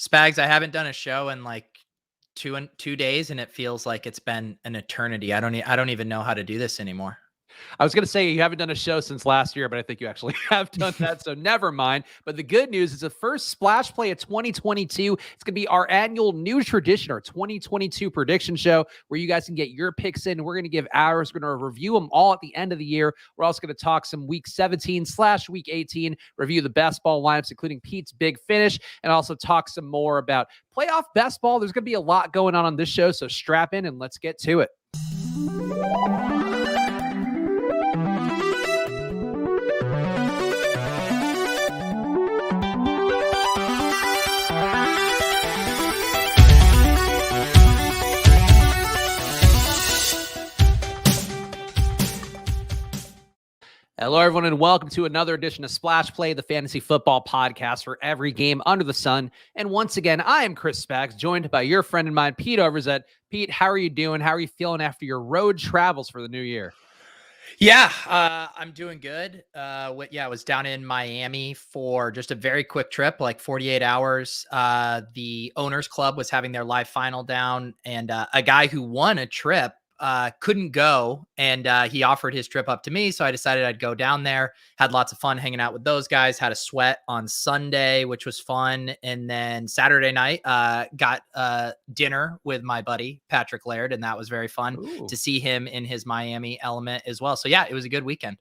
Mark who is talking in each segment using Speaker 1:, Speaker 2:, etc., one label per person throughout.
Speaker 1: Spags, I haven't done a show in like 2 days, and it feels like it's been an eternity. I don't even know how to do this anymore.
Speaker 2: I was going to say you haven't done a show since last year, but I think you actually have done that, so never mind. But the good news is the first Splash Play of 2022. It's going to be our annual new tradition, our 2022 prediction show, where you guys can get your picks in. We're going to give ours. We're going to review them all at the end of the year. We're also going to talk some Week 17/Week 18, review the best ball lineups, including Pete's big finish, and also talk some more about playoff best ball. There's going to be a lot going on this show, so strap in and let's get to it. Hello, everyone, and welcome to another edition of Splash Play, the fantasy football podcast for every game under the sun. And once again, I am Chris Spags, joined by your friend and mine, Pete Overzet. Pete, how are you doing? How are you feeling after your road travels for the new year?
Speaker 1: Yeah, I'm doing good. I was down in Miami for just a very quick trip, like 48 hours. The Owners Club was having their live final down, and a guy who won a trip couldn't go, and he offered his trip up to me, so I decided I'd go down there. Had lots of fun hanging out with those guys. Had a sweat on Sunday, which was fun, and then Saturday night got dinner with my buddy Patrick Laird, and that was very fun to see him in his Miami element as well. So yeah, it was a good weekend.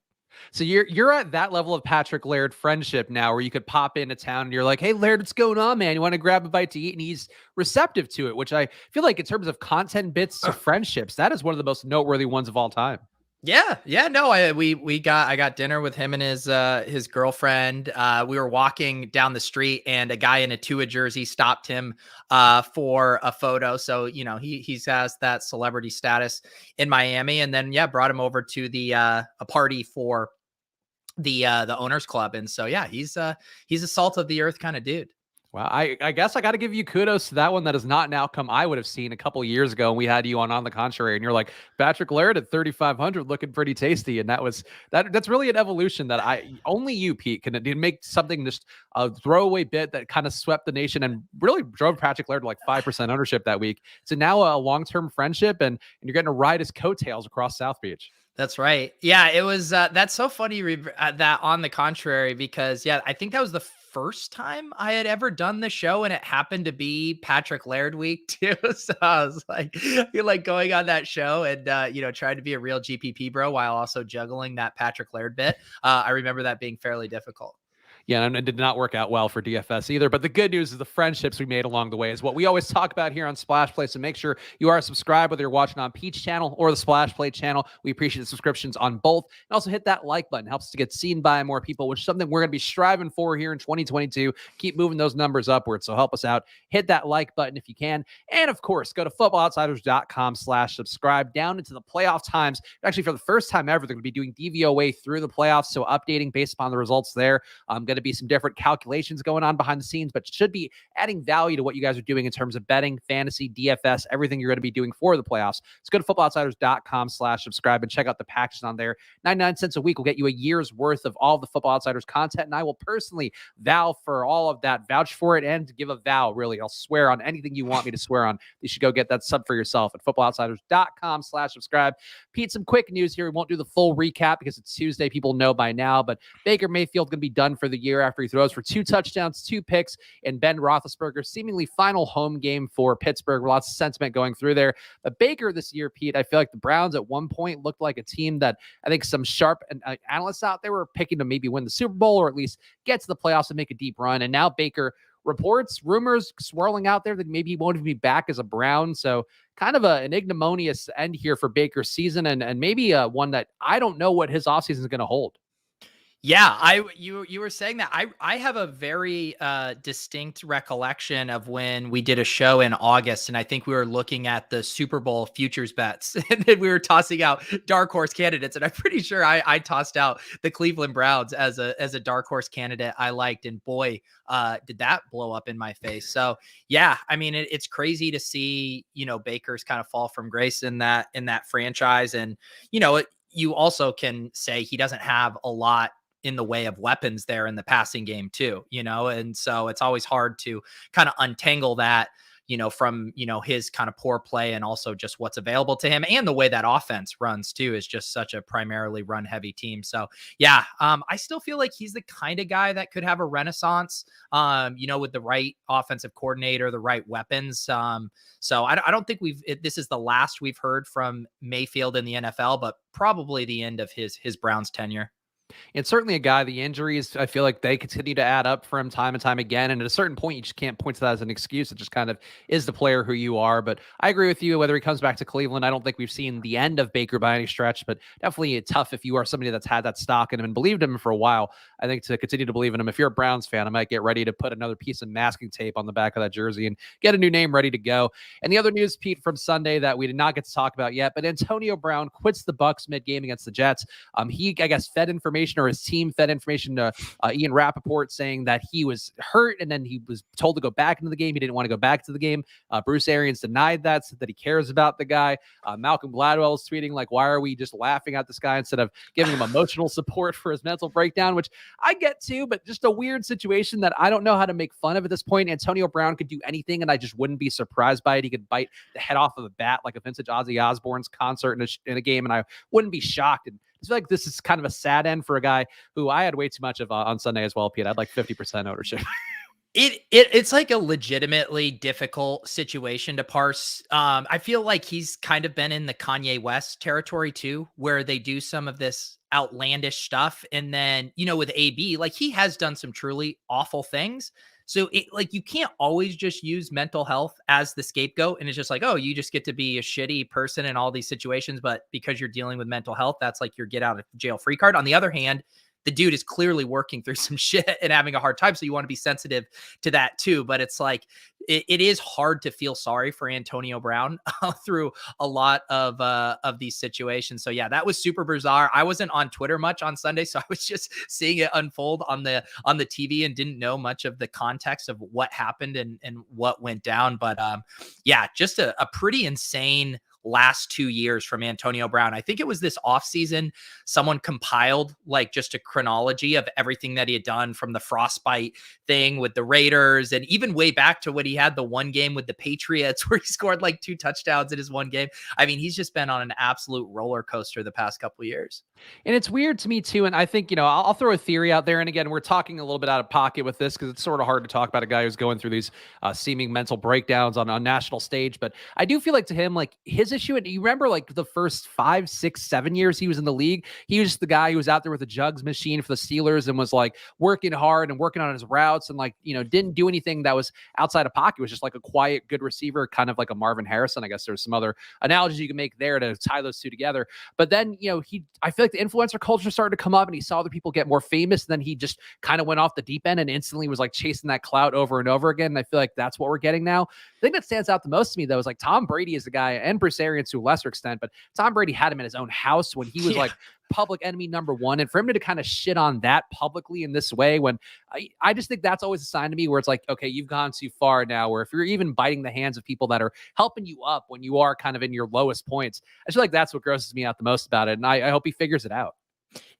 Speaker 2: So you're at that level of Patrick Laird friendship now, where you could pop into town and you're like, "Hey Laird, what's going on, man? You want to grab a bite to eat?" And he's receptive to it, which I feel like in terms of content bits to friendships, that is one of the most noteworthy ones of all time.
Speaker 1: Yeah. No, I got dinner with him and his girlfriend. We were walking down the street, and a guy in a Tua jersey stopped him for a photo. So he's has that celebrity status in Miami, and then brought him over to the a party for the Owners Club, and so he's a salt of the earth kind of dude.
Speaker 2: Well, I guess I got to give you kudos to that one. That is not an outcome I would have seen a couple years ago. And we had you on the contrary, and you're like, Patrick Laird at 3,500 looking pretty tasty. And that's really an evolution that only you, Pete, can make something just a throwaway bit that kind of swept the nation and really drove Patrick Laird to like 5% ownership that week. So now a long-term friendship, and you're getting to ride his coattails across South Beach.
Speaker 1: That's right. Yeah, it was. That's so funny that on the contrary, because I think that was the first time I had ever done the show, and it happened to be Patrick Laird week too. So I was like, you're like going on that show and trying to be a real GPP bro while also juggling that Patrick Laird bit. I remember that being fairly difficult.
Speaker 2: Yeah, and it did not work out well for DFS either. But the good news is the friendships we made along the way is what we always talk about here on Splash Play. So make sure you are subscribed, whether you're watching on Pete's channel or the Splash Play channel. We appreciate the subscriptions on both. And also hit that like button. It helps us to get seen by more people, which is something we're going to be striving for here in 2022. Keep moving those numbers upwards. So help us out. Hit that like button if you can. And of course, go to footballoutsiders.com/subscribe down into the playoff times. Actually, for the first time ever, they're going to be doing DVOA through the playoffs. So updating based upon the results there. I'm going to be some different calculations going on behind the scenes, but should be adding value to what you guys are doing in terms of betting, fantasy, DFS, everything you're going to be doing for the playoffs. So go to footballoutsiders.com/subscribe and check out the packages on there. 99 cents a week will get you a year's worth of all of the Football Outsiders content, and I will personally vouch for all of that, vouch for it, and give a vow, really. I'll swear on anything you want me to swear on. You should go get that sub for yourself at footballoutsiders.com/subscribe. Pete, some quick news here. We won't do the full recap because it's Tuesday. People know by now, but Baker Mayfield going to be done for the year after he throws for 2 touchdowns, 2 picks, and Ben Roethlisberger's seemingly final home game for Pittsburgh. Lots of sentiment going through there. But Baker this year, Pete, I feel like the Browns at one point looked like a team that I think some sharp analysts out there were picking to maybe win the Super Bowl or at least get to the playoffs and make a deep run. And now Baker, rumors swirling out there that maybe he won't even be back as a Brown. So kind of an ignominious end here for Baker's season, and maybe one that I don't know what his offseason is going to hold.
Speaker 1: Yeah, you were saying that. I have a very distinct recollection of when we did a show in August, and I think we were looking at the Super Bowl futures bets, and then we were tossing out dark horse candidates, and I'm pretty sure I tossed out the Cleveland Browns as a dark horse candidate I liked, and boy, did that blow up in my face. So yeah, I mean it's crazy to see Baker's kind of fall from grace in that franchise, and you also can say he doesn't have a lot in the way of weapons there in the passing game too, and so it's always hard to kind of untangle that, from, his kind of poor play and also just what's available to him, and the way that offense runs too is just such a primarily run heavy team. So yeah, I still feel like he's the kind of guy that could have a renaissance, with the right offensive coordinator, the right weapons. So I don't think this is the last we've heard from Mayfield in the NFL, but probably the end of his Browns tenure.
Speaker 2: And certainly a guy, the injuries, I feel like they continue to add up for him time and time again. And at a certain point, you just can't point to that as an excuse. It just kind of is the player who you are. But I agree with you. Whether he comes back to Cleveland, I don't think we've seen the end of Baker by any stretch, but definitely tough if you are somebody that's had that stock in him and believed in him for a while. I think to continue to believe in him, if you're a Browns fan, I might get ready to put another piece of masking tape on the back of that jersey and get a new name ready to go. And the other news, Pete, from Sunday that we did not get to talk about yet, but Antonio Brown quits the Bucs mid-game against the Jets. He, I guess, fed information, or his team fed information to Ian Rappaport, saying that he was hurt and then he was told to go back into the game. He didn't want to go back to the game. Bruce Arians denied that, said that he cares about the guy. Malcolm Gladwell was tweeting like, why are we just laughing at this guy instead of giving him emotional support for his mental breakdown, which I get to, but just a weird situation that I don't know how to make fun of at this point. Antonio Brown could do anything and I just wouldn't be surprised by it. He could bite the head off of a bat like a vintage Ozzy Osbourne's concert in a game, and I wouldn't be shocked. And I feel like this is kind of a sad end for a guy who I had way too much of on Sunday as well, Pete. I had like 50% ownership.
Speaker 1: It's like a legitimately difficult situation to parse. I feel like he's kind of been in the Kanye West territory too, where they do some of this outlandish stuff. And then, with AB, like he has done some truly awful things. So you can't always just use mental health as the scapegoat. And it's just like, oh, you just get to be a shitty person in all these situations. But because you're dealing with mental health, that's like your get out of jail free card. On the other hand, the dude is clearly working through some shit and having a hard time. So you want to be sensitive to that too. But it's like, it is hard to feel sorry for Antonio Brown through a lot of these situations. So yeah, that was super bizarre. I wasn't on Twitter much on Sunday, so I was just seeing it unfold on the TV and didn't know much of the context of what happened and what went down. But yeah, just a pretty insane last 2 years from Antonio Brown. I think it was this offseason, someone compiled like just a chronology of everything that he had done, from the frostbite thing with the Raiders, and even way back to when he had the one game with the Patriots where he scored like 2 touchdowns in his one game. I mean, he's just been on an absolute roller coaster the past couple of years.
Speaker 2: And it's weird to me too. And I think, I'll throw a theory out there. And again, we're talking a little bit out of pocket with this because it's sort of hard to talk about a guy who's going through these seeming mental breakdowns on a national stage. But I do feel like to him, like his issue, and you remember like the first 5, 6, 7 years he was in the league, he was just the guy who was out there with a jugs machine for the Steelers and was like working hard and working on his routes and like, didn't do anything that was outside of pocket. It was just like a quiet, good receiver, kind of like a Marvin Harrison. I guess there's some other analogies you can make there to tie those two together. But then, I feel like the influencer culture started to come up and he saw other people get more famous. And then he just kind of went off the deep end and instantly was like chasing that clout over and over again. And I feel like that's what we're getting now. The thing that stands out the most to me though is like Tom Brady is the guy, and Bruce Arians to a lesser extent, but Tom Brady had him in his own house when he was like public enemy number one. And for him to kind of shit on that publicly in this way, when I just think that's always a sign to me where it's like, okay, you've gone too far now, where if you're even biting the hands of people that are helping you up when you are kind of in your lowest points, I feel like that's what grosses me out the most about it. And I hope he figures it out.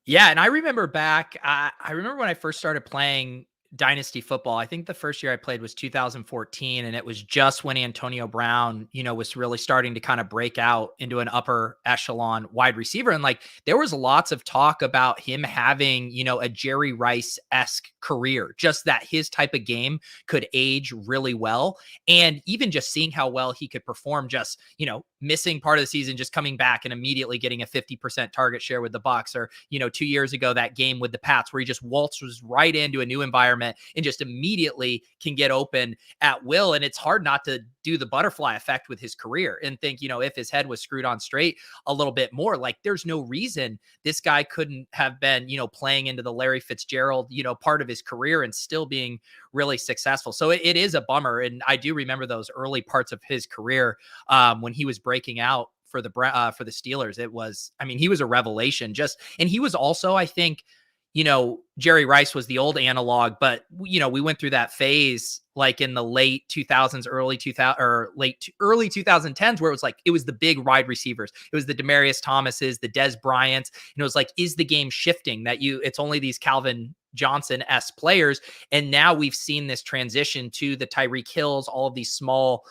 Speaker 1: Yeah, and I remember back, I remember when I first started playing Dynasty football. I think the first year I played was 2014, and it was just when Antonio Brown, was really starting to kind of break out into an upper echelon wide receiver. And like there was lots of talk about him having, a Jerry Rice-esque career, just that his type of game could age really well. And even just seeing how well he could perform, just, missing part of the season, just coming back and immediately getting a 50% target share with the Bucs, or, 2 years ago, that game with the Pats where he just waltzes right into a new environment and just immediately can get open at will. And it's hard not to do the butterfly effect with his career and think, if his head was screwed on straight a little bit more, like there's no reason this guy couldn't have been, playing into the Larry Fitzgerald, part of his career and still being really successful. So it is a bummer. And I do remember those early parts of his career when he was breaking out for the Steelers. It was, he was a revelation and he was also, I think, Jerry Rice was the old analog, but we went through that phase like in the late 2000s, early 2000 or early 2010s, where it was the big wide receivers. It was the Demaryius Thomases, the Des Bryants. And it was like, is the game shifting that it's only these Calvin Johnson-esque players? And now we've seen this transition to the Tyreek Hills, all of these small,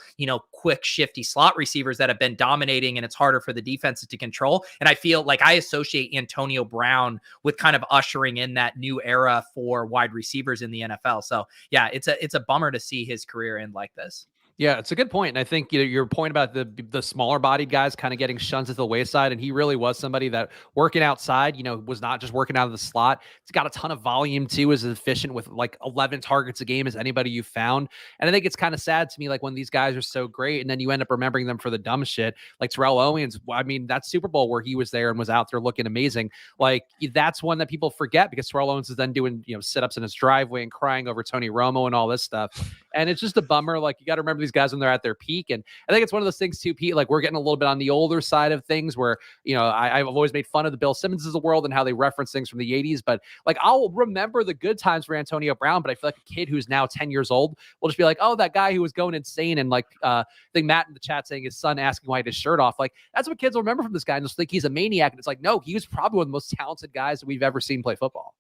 Speaker 1: quick, shifty slot receivers that have been dominating, and it's harder for the defenses to control. And I feel like I associate Antonio Brown with kind of ushering in that new era for wide receivers in the NFL. So yeah, it's a bummer to see his career end like this.
Speaker 2: Yeah, it's a good point. And I think your point about the smaller bodied guys kind of getting shunned to the wayside. And he really was somebody that working outside, was not just working out of the slot. He's got a ton of volume too, is efficient with like 11 targets a game as anybody you found. And I think it's kind of sad to me, like when these guys are so great and then you end up remembering them for the dumb shit, like Terrell Owens. I mean, that Super Bowl where he was there and was out there looking amazing. Like that's one that people forget because Terrell Owens is then doing, sit-ups in his driveway and crying over Tony Romo and all this stuff. And it's just a bummer. Like you got to remember these guys when they're at their peak. And I think it's one of those things too, Pete, like we're getting a little bit on the older side of things where, I've always made fun of the Bill Simmonses of the world and how they reference things from the 80s. But like, I'll remember the good times for Antonio Brown, but I feel like a kid who's now 10 years old will just be like, oh, that guy who was going insane. And like, I think Matt in the chat saying his son asking why he had his shirt off. Like that's what kids will remember from this guy and just think he's a maniac. And it's like, no, he was probably one of the most talented guys that we've ever seen play football.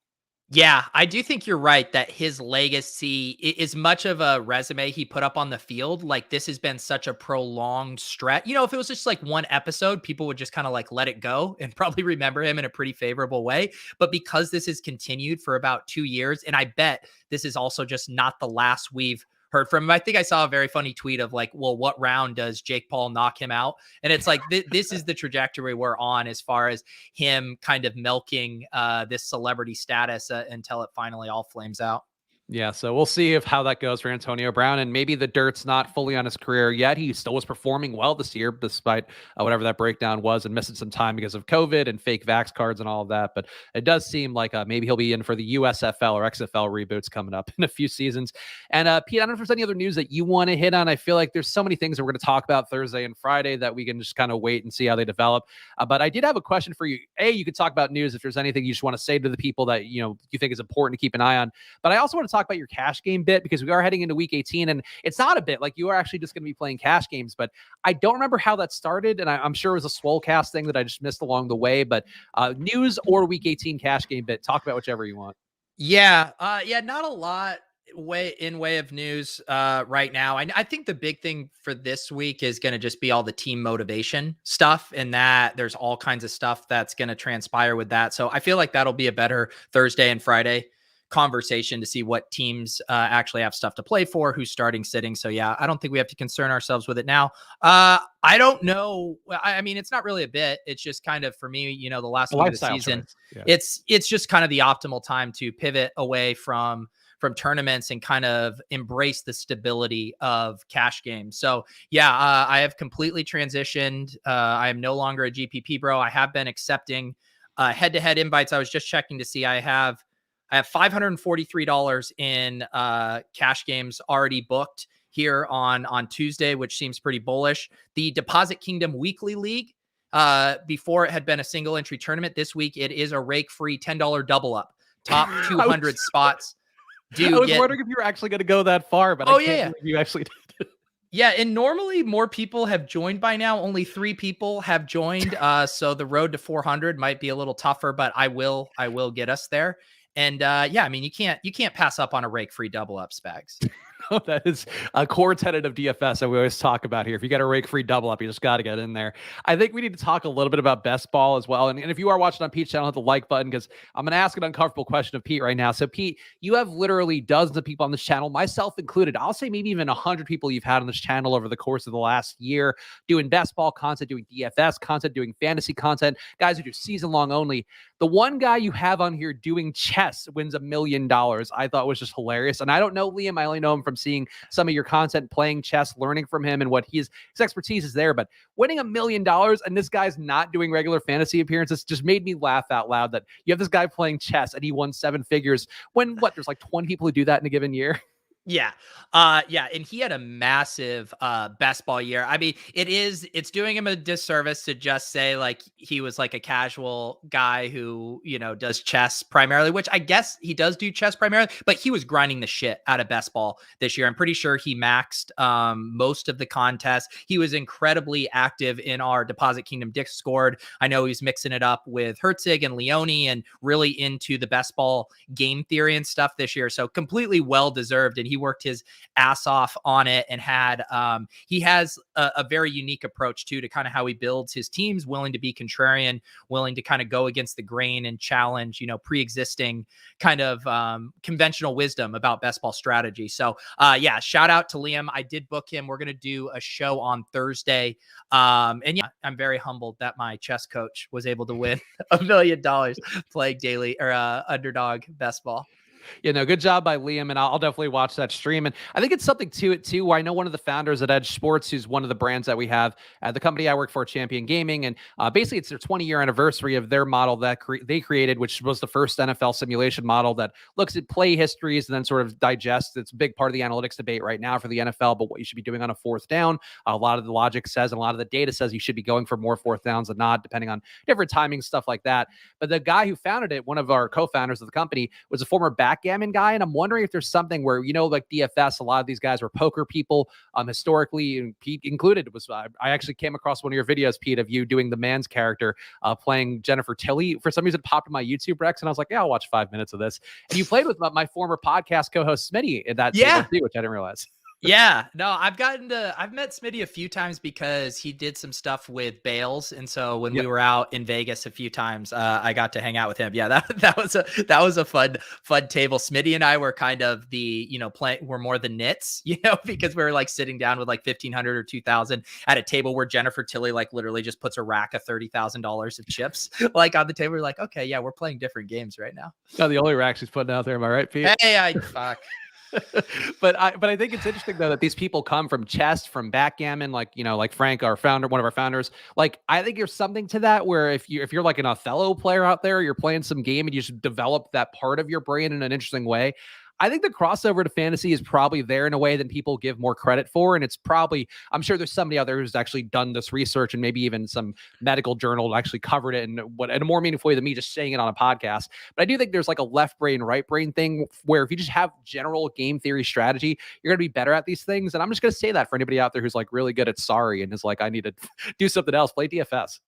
Speaker 1: Yeah, I do think you're right that his legacy is much of a resume he put up on the field. Like this has been such a prolonged stretch. If it was just like one episode, people would just kind of like let it go and probably remember him in a pretty favorable way. But because this has continued for about 2 years, and I bet this is also just not the last we've heard from him. I think I saw a very funny tweet of like, well, what round does Jake Paul knock him out? And it's like, this is the trajectory we're on as far as him kind of milking this celebrity status until it finally all flames out.
Speaker 2: Yeah, so we'll see how that goes for Antonio Brown, and maybe the dirt's not fully on his career yet. He still was performing well this year, despite whatever that breakdown was, and missing some time because of COVID and fake vax cards and all of that. But it does seem like maybe he'll be in for the USFL or XFL reboots coming up in a few seasons. And Pete, I don't know if there's any other news that you want to hit on. I feel like there's so many things that we're going to talk about Thursday and Friday that we can just kind of wait and see how they develop. But I did have a question for you. You could talk about news if there's anything you just want to say to the people that you think is important to keep an eye on. But I also want to talk about your cash game bit because we are heading into week 18 and it's not a bit like you are actually just going to be playing cash games, but I don't remember how that started. And I'm sure it was a Swolecast thing that I just missed along the way, but news or week 18 cash game bit, talk about whichever you want.
Speaker 1: Yeah. Not a lot way of news right now. I think the big thing for this week is going to just be all the team motivation stuff, and that there's all kinds of stuff that's going to transpire with that. So I feel like that'll be a better Thursday and Friday conversation to see what teams actually have stuff to play for, who's starting, sitting. So yeah, I don't think we have to concern ourselves with it now. I don't know. I mean, it's not really a bit. It's just kind of for me, the last week of the season, yeah. It's just kind of the optimal time to pivot away from tournaments and kind of embrace the stability of cash games. So yeah, I have completely transitioned. I am no longer a GPP bro. I have been accepting head-to-head invites. I was just checking to see I have $543 in cash games already booked here on Tuesday, which seems pretty bullish. The Deposit Kingdom Weekly League, before it had been a single entry tournament, this week it is a rake-free $10 double up. Top 200 spots.
Speaker 2: I was wondering if you were actually going to go that far, but I can't believe you actually did.
Speaker 1: Yeah, and normally more people have joined by now. Only 3 people have joined, so the road to 400 might be a little tougher, but I will get us there. And yeah, I mean, you can't pass up on a rake-free double up, Spags.
Speaker 2: That is a core tenet of DFS that we always talk about here. If you got a rake-free double up, you just got to get in there. I think we need to talk a little bit about best ball as well. And if you are watching on Pete's channel, hit the like button because I'm going to ask an uncomfortable question of Pete right now. So Pete, you have literally dozens of people on this channel, myself included. I'll say maybe even 100 people you've had on this channel over the course of the last year, doing best ball content, doing DFS content, doing fantasy content, guys who do season long only. The one guy you have on here doing chess wins $1 million. I thought was just hilarious. And I don't know Liam. I only know him from seeing some of your content, playing chess, learning from him and what his expertise is there. But winning $1 million and this guy's not doing regular fantasy appearances just made me laugh out loud that you have this guy playing chess and he won 7 figures when there's like 20 people who do that in a given year.
Speaker 1: Yeah. Yeah. And he had a massive best ball year. I mean, it's doing him a disservice to just say like he was like a casual guy who, does chess primarily, which I guess he does do chess primarily, but he was grinding the shit out of best ball this year. I'm pretty sure he maxed most of the contests. He was incredibly active in our Deposit Kingdom Discord. I know he's mixing it up with Herzig and Leone and really into the best ball game theory and stuff this year. So completely well deserved. And he worked his ass off on it and he has a very unique approach too to kind of how he builds his teams, willing to be contrarian, willing to kind of go against the grain and challenge, pre-existing kind of conventional wisdom about best ball strategy. So yeah, shout out to Liam. I did book him. We're going to do a show on Thursday. And yeah, I'm very humbled that my chess coach was able to win $1 million playing daily or Underdog best ball.
Speaker 2: Good job by Liam, and I'll definitely watch that stream. And I think it's something to it too, where I know one of the founders at Edge Sports, who's one of the brands that we have at the company I work for, Champion Gaming, and basically it's their 20-year anniversary of their model that they created, which was the first NFL simulation model that looks at play histories and then sort of digests. It's a big part of the analytics debate right now for the NFL, but what you should be doing on a fourth down. A lot of the logic says, and a lot of the data says you should be going for more fourth downs than not, depending on different timing, stuff like that. But the guy who founded it, one of our co-founders of the company, was a former backgammon guy. And I'm wondering if there's something where, like DFS, a lot of these guys were poker people, historically, and Pete included. I actually came across one of your videos, Pete, of you doing the man's character, playing Jennifer Tilly. For some reason, it popped in my YouTube Rex, and I was like, yeah, I'll watch 5 minutes of this. And you played with my former podcast co-host Smitty in that too, which I didn't realize.
Speaker 1: Yeah, no, I've met Smitty a few times because he did some stuff with Bales, and so when we were out in Vegas a few times, I got to hang out with him. Yeah, that was a fun table. Smitty and I were kind of the we're more the nits, because we were like sitting down with like 1,500 or 2,000 at a table where Jennifer Tilly like literally just puts a rack of $30,000 of chips like on the table. We're like, okay, yeah, we're playing different games right now.
Speaker 2: No, the only rack she's putting out there. Am I right, Pete?
Speaker 1: Hey, fuck.
Speaker 2: But I think it's interesting though that these people come from chess, from backgammon, like Frank, our founder, one of our founders. Like I think there's something to that where if you're like an Othello player out there, you're playing some game and you just develop that part of your brain in an interesting way. I think the crossover to fantasy is probably there in a way that people give more credit for. And it's probably, I'm sure there's somebody out there who's actually done this research and maybe even some medical journal actually covered it in a more meaningful way than me just saying it on a podcast. But I do think there's like a left brain, right brain thing where if you just have general game theory strategy, you're going to be better at these things. And I'm just going to say that for anybody out there who's like really good at Sorry and is like, I need to do something else, play DFS.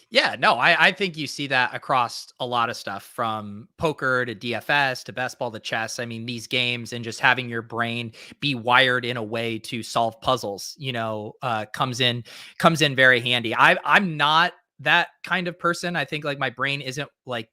Speaker 1: Yeah, no, I think you see that across a lot of stuff from poker to DFS to best ball to chess. I mean, these games and just having your brain be wired in a way to solve puzzles, comes in very handy. I'm not that kind of person. I think like my brain isn't like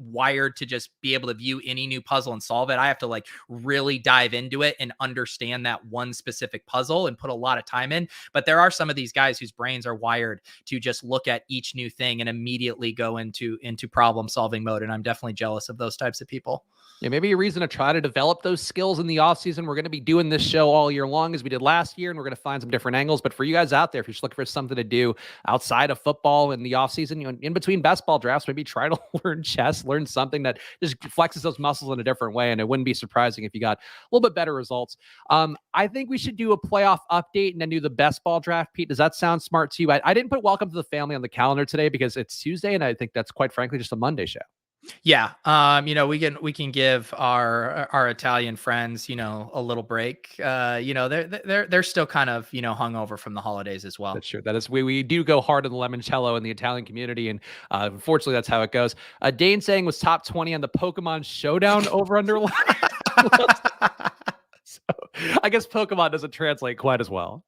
Speaker 1: wired to just be able to view any new puzzle and solve it. I have to like really dive into it and understand that one specific puzzle and put a lot of time in. But there are some of these guys whose brains are wired to just look at each new thing and immediately go into problem solving mode. And I'm definitely jealous of those types of people.
Speaker 2: Yeah, maybe a reason to try to develop those skills in the off season. We're going to be doing this show all year long as we did last year, and we're going to find some different angles. But for you guys out there, if you're just looking for something to do outside of football in the off season, in between best ball drafts, maybe try to learn chess, learn something that just flexes those muscles in a different way. And it wouldn't be surprising if you got a little bit better results. I think we should do a playoff update and then do the best ball draft. Pete, does that sound smart to you? I didn't put Welcome to the Family on the calendar today because it's Tuesday, and I think that's quite frankly just a Monday show.
Speaker 1: Yeah. We can give our Italian friends, a little break. They're still kind of, hungover from the holidays as well.
Speaker 2: That's true. That is, we do go hard on the limoncello in the Italian community. And unfortunately, that's how it goes. Dane saying was top 20 on the Pokemon Showdown over under. So I guess Pokemon doesn't translate quite as well.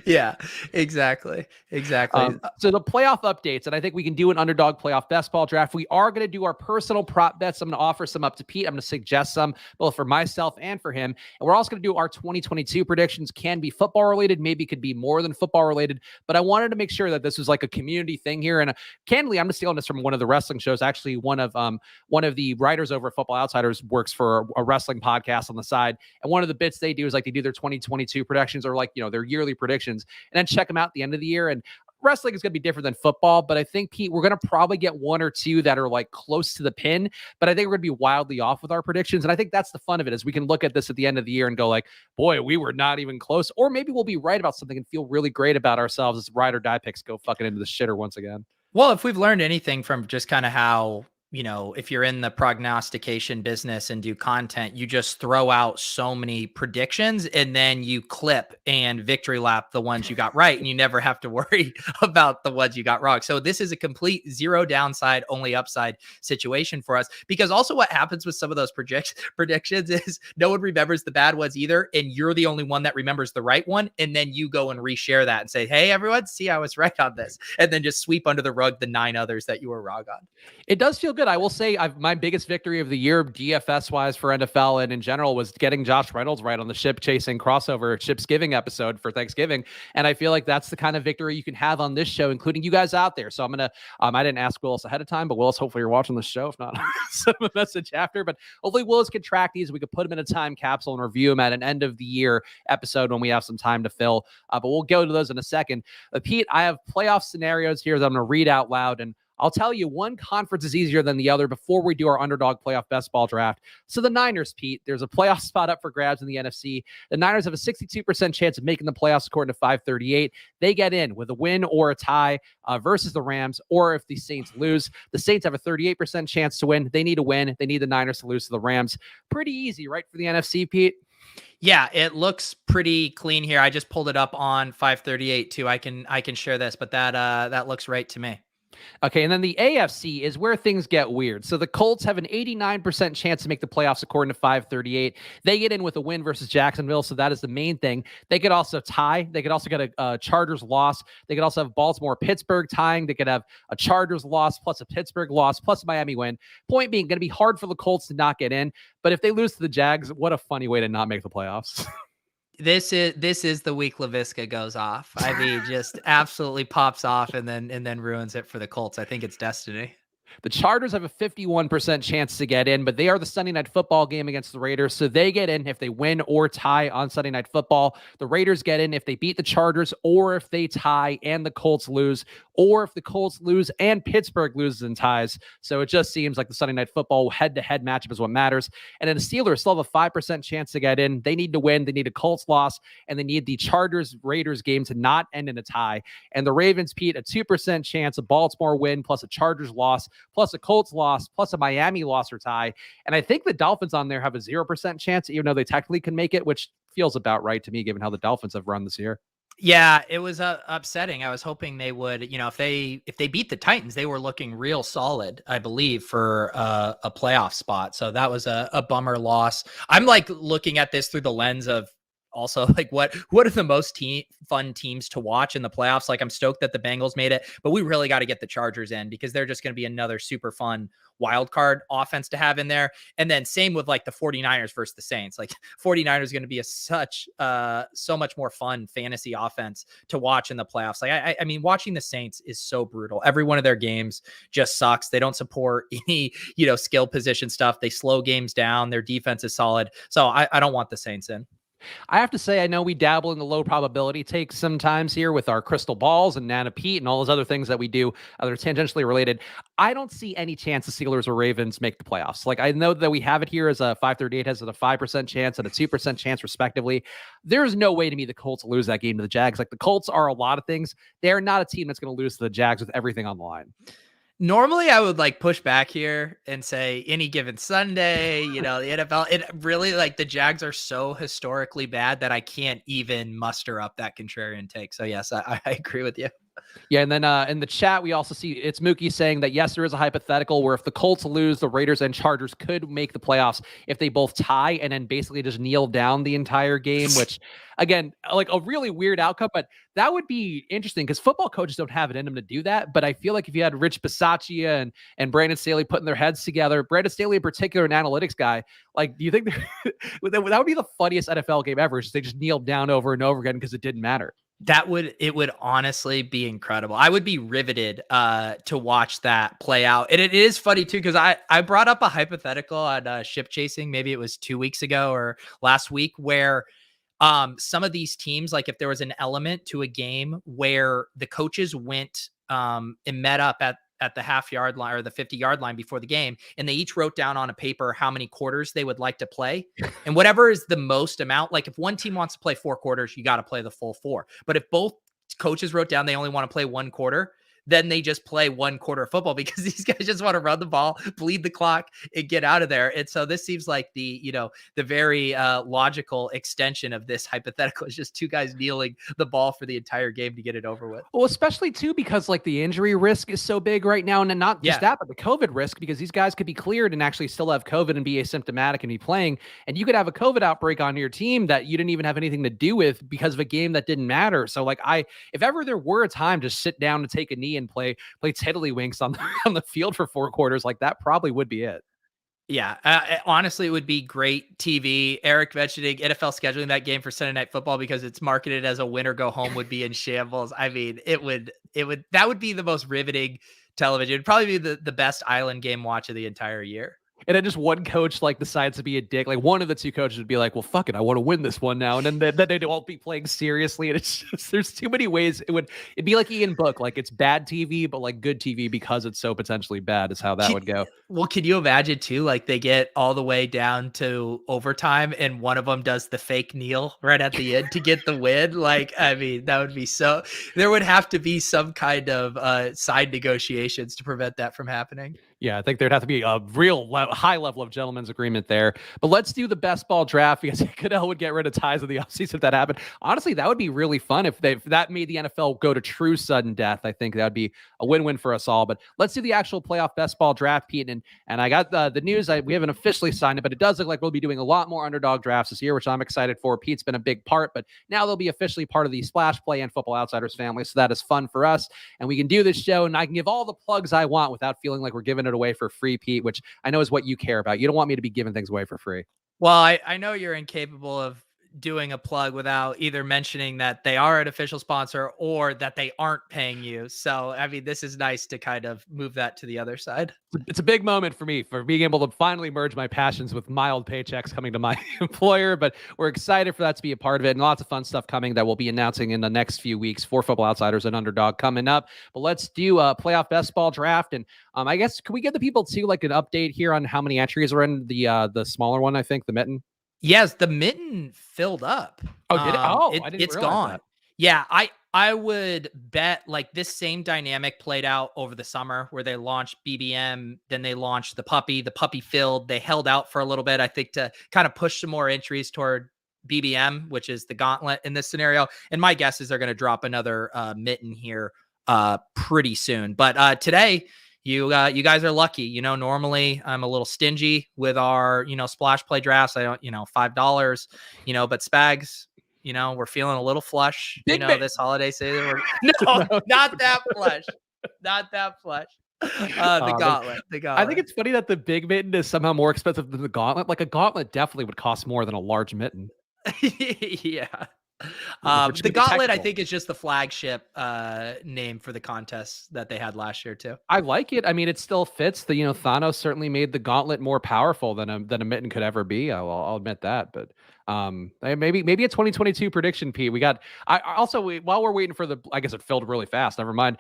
Speaker 1: Yeah, exactly.
Speaker 2: So the playoff updates, and I think we can do an Underdog playoff best ball draft. We are going to do our personal prop bets. I'm going to offer some up to Pete. I'm going to suggest some both for myself and for him. And we're also going to do our 2022 predictions. Can be football related, maybe could be more than football related. But I wanted to make sure that this was like a community thing here. And candidly, I'm just stealing this from one of the wrestling shows. Actually, one of the writers over at Football Outsiders works for a wrestling podcast on the side. And one of the bits they do is like they do their 2022 predictions or like their yearly predictions, and then check them out at the end of the year. And wrestling is going to be different than football, but I think, Pete, we're going to probably get one or two that are like close to the pin, but I think we're going to be wildly off with our predictions. And I think that's the fun of it, is we can look at this at the end of the year and go like, boy, we were not even close. Or maybe we'll be right about something and feel really great about ourselves as ride or die picks go fucking into the shitter once again.
Speaker 1: Well, if we've learned anything from just kind of how, if you're in the prognostication business and do content, you just throw out so many predictions and then you clip and victory lap the ones you got right. And you never have to worry about the ones you got wrong. So this is a complete zero downside, only upside situation for us, because also what happens with some of those predictions is no one remembers the bad ones either. And you're the only one that remembers the right one. And then you go and reshare that and say, hey, everyone, see, I was right on this. And then just sweep under the rug the 9 others that you were wrong on.
Speaker 2: It does feel good. I will say my biggest victory of the year, DFS wise for NFL and in general, was getting Josh Reynolds right on the ship chasing crossover Shipsgiving episode for Thanksgiving. And I feel like that's the kind of victory you can have on this show, including you guys out there. So I'm going to, I didn't ask Willis ahead of time, but Willis, hopefully you're watching the show. If not, send him a message after, but hopefully Willis can track these. We could put them in a time capsule and review them at an end of the year episode when we have some time to fill. But we'll go to those in a second. Pete, I have playoff scenarios here that I'm going to read out loud, and I'll tell you, one conference is easier than the other before we do our underdog playoff best ball draft. So the Niners, Pete, there's a playoff spot up for grabs in the NFC. The Niners have a 62% chance of making the playoffs according to 538. They get in with a win or a tie versus the Rams, or if the Saints lose. The Saints have a 38% chance to win. They need a win. They need the Niners to lose to the Rams. Pretty easy, right, for the NFC, Pete?
Speaker 1: Yeah, it looks pretty clean here. I just pulled it up on 538 too. I can share this, but that looks right to me.
Speaker 2: Okay, and then the AFC is where things get weird. So the Colts have an 89% chance to make the playoffs according to 538. They get in with a win versus Jacksonville, so that is the main thing. They could also tie. They could also get a Chargers loss. They could also have Baltimore-Pittsburgh tying. They could have a Chargers loss plus a Pittsburgh loss plus a Miami win. Point being, going to be hard for the Colts to not get in, but if they lose to the Jags, what a funny way to not make the playoffs.
Speaker 1: This is the week LaVisca goes off. I mean, just absolutely pops off and then ruins it for the Colts. I think it's destiny.
Speaker 2: The Chargers have a 51% chance to get in, but they are the Sunday Night Football game against the Raiders, so they get in if they win or tie on Sunday Night Football. The Raiders get in if they beat the Chargers, or if they tie and the Colts lose, or if the Colts lose and Pittsburgh loses and ties. So it just seems like the Sunday Night Football head-to-head matchup is what matters. And then the Steelers still have a 5% chance to get in. They need to win. They need a Colts loss, and they need the Chargers-Raiders game to not end in a tie. And the Ravens, Pete, a 2% chance, a Baltimore win plus a Chargers loss, plus a Colts loss, plus a Miami loss or tie. And I think the Dolphins on there have a 0% chance, even though they technically can make it, which feels about right to me, given how the Dolphins have run this year.
Speaker 1: Yeah, it was upsetting. I was hoping they would, if they beat the Titans, they were looking real solid, I believe, for a playoff spot. So that was a bummer loss. I'm like looking at this through the lens of also like what are the most fun teams to watch in the playoffs. Like, I'm stoked that the Bengals made it, but we really got to get the Chargers in, because they're just going to be another super fun wild card offense to have in there. And then same with like the 49ers versus the Saints. Like, 49ers going to be so much more fun fantasy offense to watch in the playoffs. Like, I mean, watching the Saints is so brutal. Every one of their games just sucks. They don't support any, skill position stuff. They slow games down. Their defense is solid. So I don't want the Saints in.
Speaker 2: I have to say, I know we dabble in the low probability takes sometimes here with our crystal balls and Nana Pete and all those other things that we do that are tangentially related. I don't see any chance the Steelers or Ravens make the playoffs. Like, I know that we have it here as a 538 has a 5% chance and a 2% chance respectively. There's no way to me the Colts lose that game to the Jags. Like, the Colts are a lot of things. They're not a team that's going to lose to the Jags with everything on the line.
Speaker 1: Normally, I would like push back here and say any given Sunday, the NFL, it really, like, the Jags are so historically bad that I can't even muster up that contrarian take. So yes, I agree with you.
Speaker 2: Yeah, and then in the chat, we also see it's Mookie saying that, yes, there is a hypothetical where if the Colts lose, the Raiders and Chargers could make the playoffs if they both tie and then basically just kneel down the entire game, which, again, like a really weird outcome, but that would be interesting because football coaches don't have it in them to do that. But I feel like if you had Rich Bisaccia and Brandon Staley putting their heads together, Brandon Staley in particular, an analytics guy, like, do you think that would be the funniest NFL game ever? They just kneeled down over and over again because it didn't matter.
Speaker 1: It would honestly be incredible. I would be riveted to watch that play out. And it is funny too, because I brought up a hypothetical on ship chasing. Maybe it was 2 weeks ago or last week, where Some of these teams, like if there was an element to a game where the coaches went and met up at the half-yard line or the 50-yard line before the game, and they each wrote down on a paper how many quarters they would like to play. And whatever is the most amount, like if one team wants to play 4 quarters, you got to play the full 4. But if both coaches wrote down they only want to play 1 quarter, then they just play 1 quarter of football because these guys just want to run the ball, bleed the clock, and get out of there. And so this seems like the very logical extension of this hypothetical is just 2 guys kneeling the ball for the entire game to get it over with.
Speaker 2: Well, especially too, because like the injury risk is so big right now, and not just that, but the COVID risk, because these guys could be cleared and actually still have COVID and be asymptomatic and be playing. And you could have a COVID outbreak on your team that you didn't even have anything to do with because of a game that didn't matter. So like if ever there were a time to sit down and take a knee and play tiddlywinks on the field for 4 quarters, like that probably would be it.
Speaker 1: Yeah, honestly, it would be great TV. Eric mentioning NFL scheduling that game for Sunday Night Football because it's marketed as a win or go home would be in shambles. I mean, that would be the most riveting television. It'd probably be the best island game watch of the entire year.
Speaker 2: And then just one coach like decides to be a dick. Like one of the 2 coaches would be like, well, fuck it, I want to win this one now. And then they'd all be playing seriously. And it's just, there's too many ways it'd be like Ian Book. Like it's bad TV, but like good TV because it's so potentially bad is how that would go.
Speaker 1: Well, can you imagine too? Like they get all the way down to overtime and one of them does the fake kneel right at the end to get the win. Like, I mean, that would be there would have to be some kind of side negotiations to prevent that from happening.
Speaker 2: Yeah, I think there'd have to be a real high level of gentleman's agreement there. But let's do the best ball draft because Goodell would get rid of ties in the offseason if that happened. Honestly, that would be really fun if that made the NFL go to true sudden death. I think that would be a win-win for us all. But let's do the actual playoff best ball draft, Pete. And I got the news. We haven't officially signed it, but it does look like we'll be doing a lot more underdog drafts this year, which I'm excited for. Pete's been a big part, but now they'll be officially part of the Splash Play and Football Outsiders family. So that is fun for us. And we can do this show and I can give all the plugs I want without feeling like we're giving it away for free, Pete, which I know is what you care about. You don't want me to be giving things away for free.
Speaker 1: Well, I know you're incapable of doing a plug without either mentioning that they are an official sponsor or that they aren't paying you. So, I mean, this is nice to kind of move that to the other side.
Speaker 2: It's a big moment for me for being able to finally merge my passions with mild paychecks coming to my employer, but we're excited for that to be a part of it and lots of fun stuff coming that we'll be announcing in the next few weeks for Football Outsiders and Underdog coming up. But let's do a playoff best ball draft. And I guess, can we give the people too, like an update here on how many entries are in the smaller one? I think the mitten.
Speaker 1: Yes, the mitten filled up.
Speaker 2: Oh, did it? Oh, I didn't
Speaker 1: it's
Speaker 2: realize
Speaker 1: gone.
Speaker 2: that.
Speaker 1: Yeah, I would bet like this same dynamic played out over the summer where they launched BBM, then they launched the puppy filled. They held out for a little bit, I think, to kind of push some more entries toward BBM, which is the gauntlet in this scenario. And my guess is they're going to drop another mitten here pretty soon. But today, you guys are lucky. You know, normally I'm a little stingy with our, splash play drafts. I don't, $5, but Spags, we're feeling a little flush, this holiday season. No, not that flush. Not that flush. The gauntlet.
Speaker 2: I think it's funny that the big mitten is somehow more expensive than the gauntlet. Like a gauntlet definitely would cost more than a large mitten.
Speaker 1: Yeah. The gauntlet, I think, is just the flagship name for the contest that they had last year too.
Speaker 2: I like it. I mean, it still fits. Thanos certainly made the gauntlet more powerful than a mitten could ever be. I'll admit that. But maybe a 2022 prediction, Pete. While we're waiting for I guess it filled really fast. Never mind.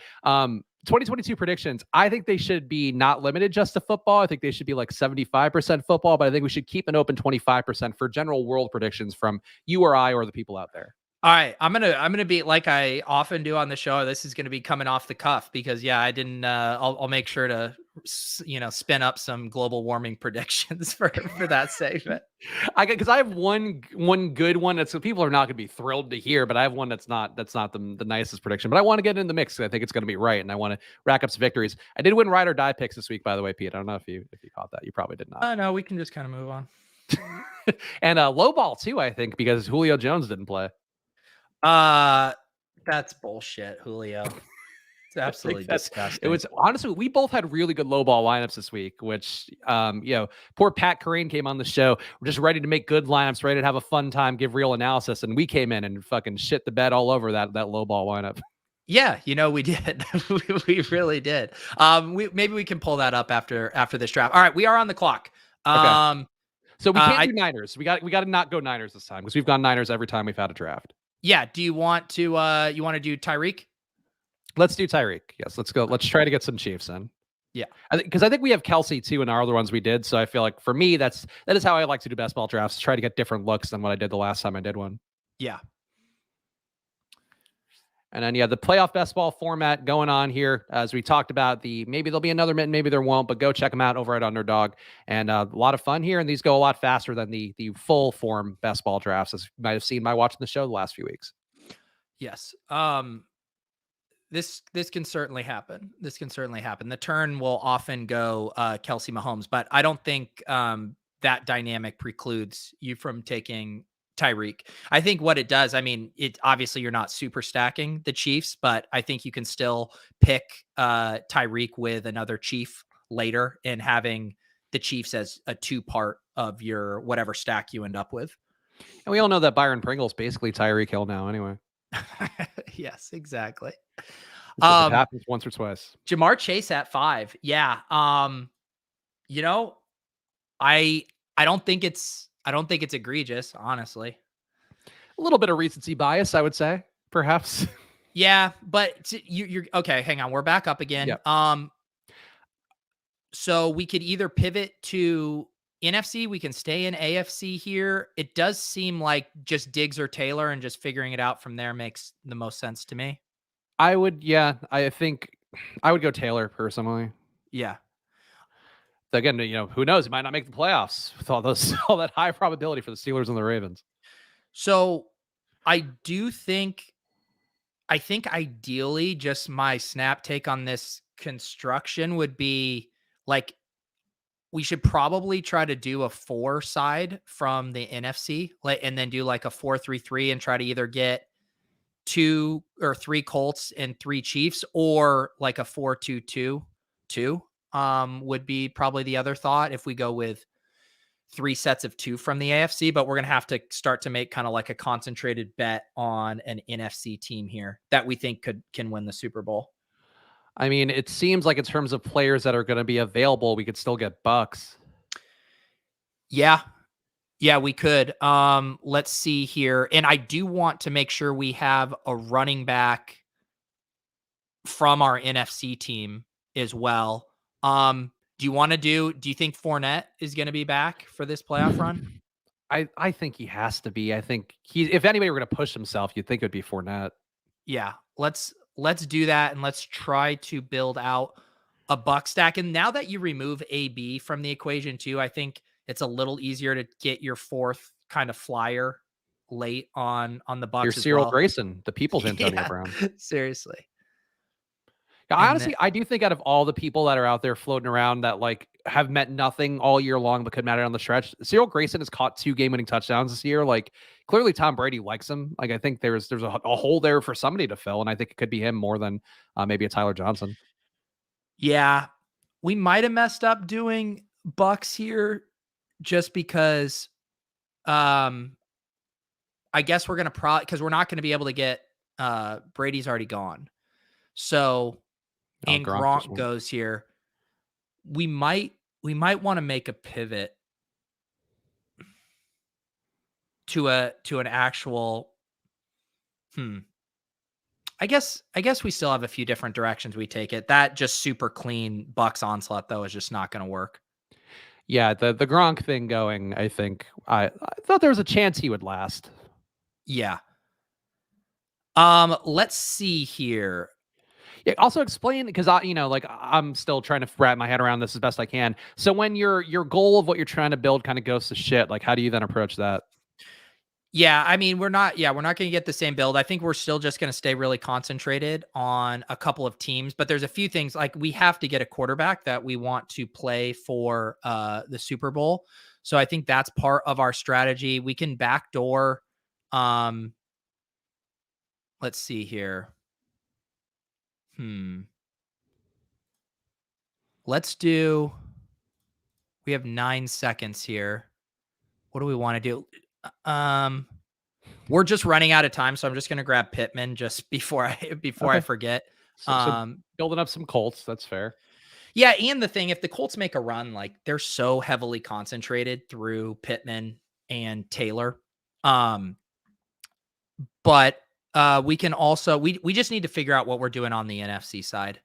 Speaker 2: 2022 predictions. I think they should be not limited just to football. I think they should be like 75% football, but I think we should keep an open 25% for general world predictions from you or I or the people out there.
Speaker 1: All right, I'm gonna be like I often do on the show. This is gonna be coming off the cuff because I didn't. I'll make sure to spin up some global warming predictions for that segment.
Speaker 2: Because I have one good one that's people are not going to be thrilled to hear, but I have one that's not the nicest prediction. But I want to get in the mix. I think it's going to be right, and I want to rack up some victories. I did win ride or die picks this week, by the way, Pete. I don't know if you caught that. You probably did not.
Speaker 1: No, we can just kind of move on.
Speaker 2: And low ball too, I think, because Julio Jones didn't play.
Speaker 1: That's bullshit, Julio. It's absolutely disgusting.
Speaker 2: It was honestly, we both had really good low ball lineups this week, which, poor Pat Corrine came on the show. We're just ready to make good lineups, ready to have a fun time, give real analysis. And we came in and fucking shit the bed all over that low ball lineup.
Speaker 1: Yeah, we did. we really did. Maybe we can pull that up after this draft. All right, we are on the clock.
Speaker 2: Okay. So we can't
Speaker 1: I
Speaker 2: do Niners. We got to not go Niners this time because we've gone Niners every time we've had a draft.
Speaker 1: Yeah. Do you want to do Tyreek?
Speaker 2: Let's do Tyreek. Yes, let's go. Let's try to get some Chiefs in.
Speaker 1: Yeah.
Speaker 2: Because I think we have Kelsey too in our other ones we did. So I feel like for me, that is how I like to do best ball drafts. Try to get different looks than what I did the last time I did one.
Speaker 1: Yeah.
Speaker 2: And then the playoff best ball format going on here. As we talked about, maybe there'll be another mint, maybe there won't, but go check them out over at Underdog. And a lot of fun here. And these go a lot faster than the full form best ball drafts, as you might have seen by watching the show the last few weeks.
Speaker 1: Yes. This can certainly happen. This can certainly happen. The turn will often go Kelsey Mahomes, but I don't think that dynamic precludes you from taking Tyreek. I think what it does, I mean, it obviously you're not super stacking the Chiefs, but I think you can still pick Tyreek with another Chief later and having the Chiefs as a 2-part of your whatever stack you end up with.
Speaker 2: And we all know that Byron Pringle's basically Tyreek Hill now anyway.
Speaker 1: Yes, exactly.
Speaker 2: It happens once or twice.
Speaker 1: Jamar Chase at 5. Yeah. You know, I don't think it's egregious, honestly.
Speaker 2: A little bit of recency bias, I would say, perhaps.
Speaker 1: Yeah, but you're okay. Hang on, we're back up again.
Speaker 2: Yep.
Speaker 1: So we could either pivot to NFC. We can stay in AFC here. It does seem like just Diggs or Taylor and just figuring it out from there makes the most sense to me.
Speaker 2: I think I would go Taylor personally.
Speaker 1: Yeah.
Speaker 2: So again, who knows? He might not make the playoffs with all that high probability for the Steelers and the Ravens.
Speaker 1: So I think ideally just my snap take on this construction would be like, we should probably try to do a 4 side from the NFC, and then do like a 4-3-3 and try to either get 2 or 3 Colts and 3 Chiefs, or like a 4-2-2-2 would be probably the other thought if we go with 3 sets of 2 from the AFC. But we're going to have to start to make kind of like a concentrated bet on an NFC team here that we think can win the Super Bowl.
Speaker 2: I mean, it seems like in terms of players that are going to be available, we could still get Bucks.
Speaker 1: Yeah. Yeah, we could. Let's see here. And I do want to make sure we have a running back from our NFC team as well. Do you think Fournette is going to be back for this playoff run?
Speaker 2: I think he has to be. I think if anybody were going to push himself, you'd think it would be Fournette.
Speaker 1: Yeah, let's do that, and let's try to build out a Buck stack. And now that you remove AB from the equation too, I think it's a little easier to get your 4th kind of flyer late on the Bucks.
Speaker 2: Your
Speaker 1: as
Speaker 2: Cyril
Speaker 1: well.
Speaker 2: Grayson, the people's Antonio Brown.
Speaker 1: Seriously.
Speaker 2: Yeah, I do think out of all the people that are out there floating around that like have meant nothing all year long but could matter on the stretch, Cyril Grayson has caught 2 game-winning touchdowns this year. Like, clearly Tom Brady likes him. Like, I think there's a hole there for somebody to fill, and I think it could be him more than maybe a Tyler Johnson.
Speaker 1: Yeah, we might have messed up doing Bucks here just because I guess we're going to because we're not going to be able to get Brady's already gone. So and Gronk goes here. We might want to make a pivot to an actual I guess we still have a few different directions we take it. That just super clean Bucks onslaught though is just not going to work.
Speaker 2: Yeah, the Gronk thing going, I think I thought there was a chance he would last.
Speaker 1: Yeah. Let's see here.
Speaker 2: Yeah, also explain, because I'm still trying to wrap my head around this as best I can. So when your goal of what you're trying to build kind of goes to shit, like how do you then approach that?
Speaker 1: Yeah, I mean, we're not going to get the same build. I think we're still just going to stay really concentrated on a couple of teams, but there's a few things like we have to get a quarterback that we want to play for the Super Bowl. So I think that's part of our strategy. We can backdoor. Let's see here. We have 9 seconds here. What do we want to do? We're just running out of time, so I'm just going to grab Pittman just before I forget.
Speaker 2: So building up some Colts, that's fair.
Speaker 1: Yeah, and the thing, if the Colts make a run, like they're so heavily concentrated through Pittman and Taylor. Um, but we can also we just need to figure out what we're doing on the NFC side.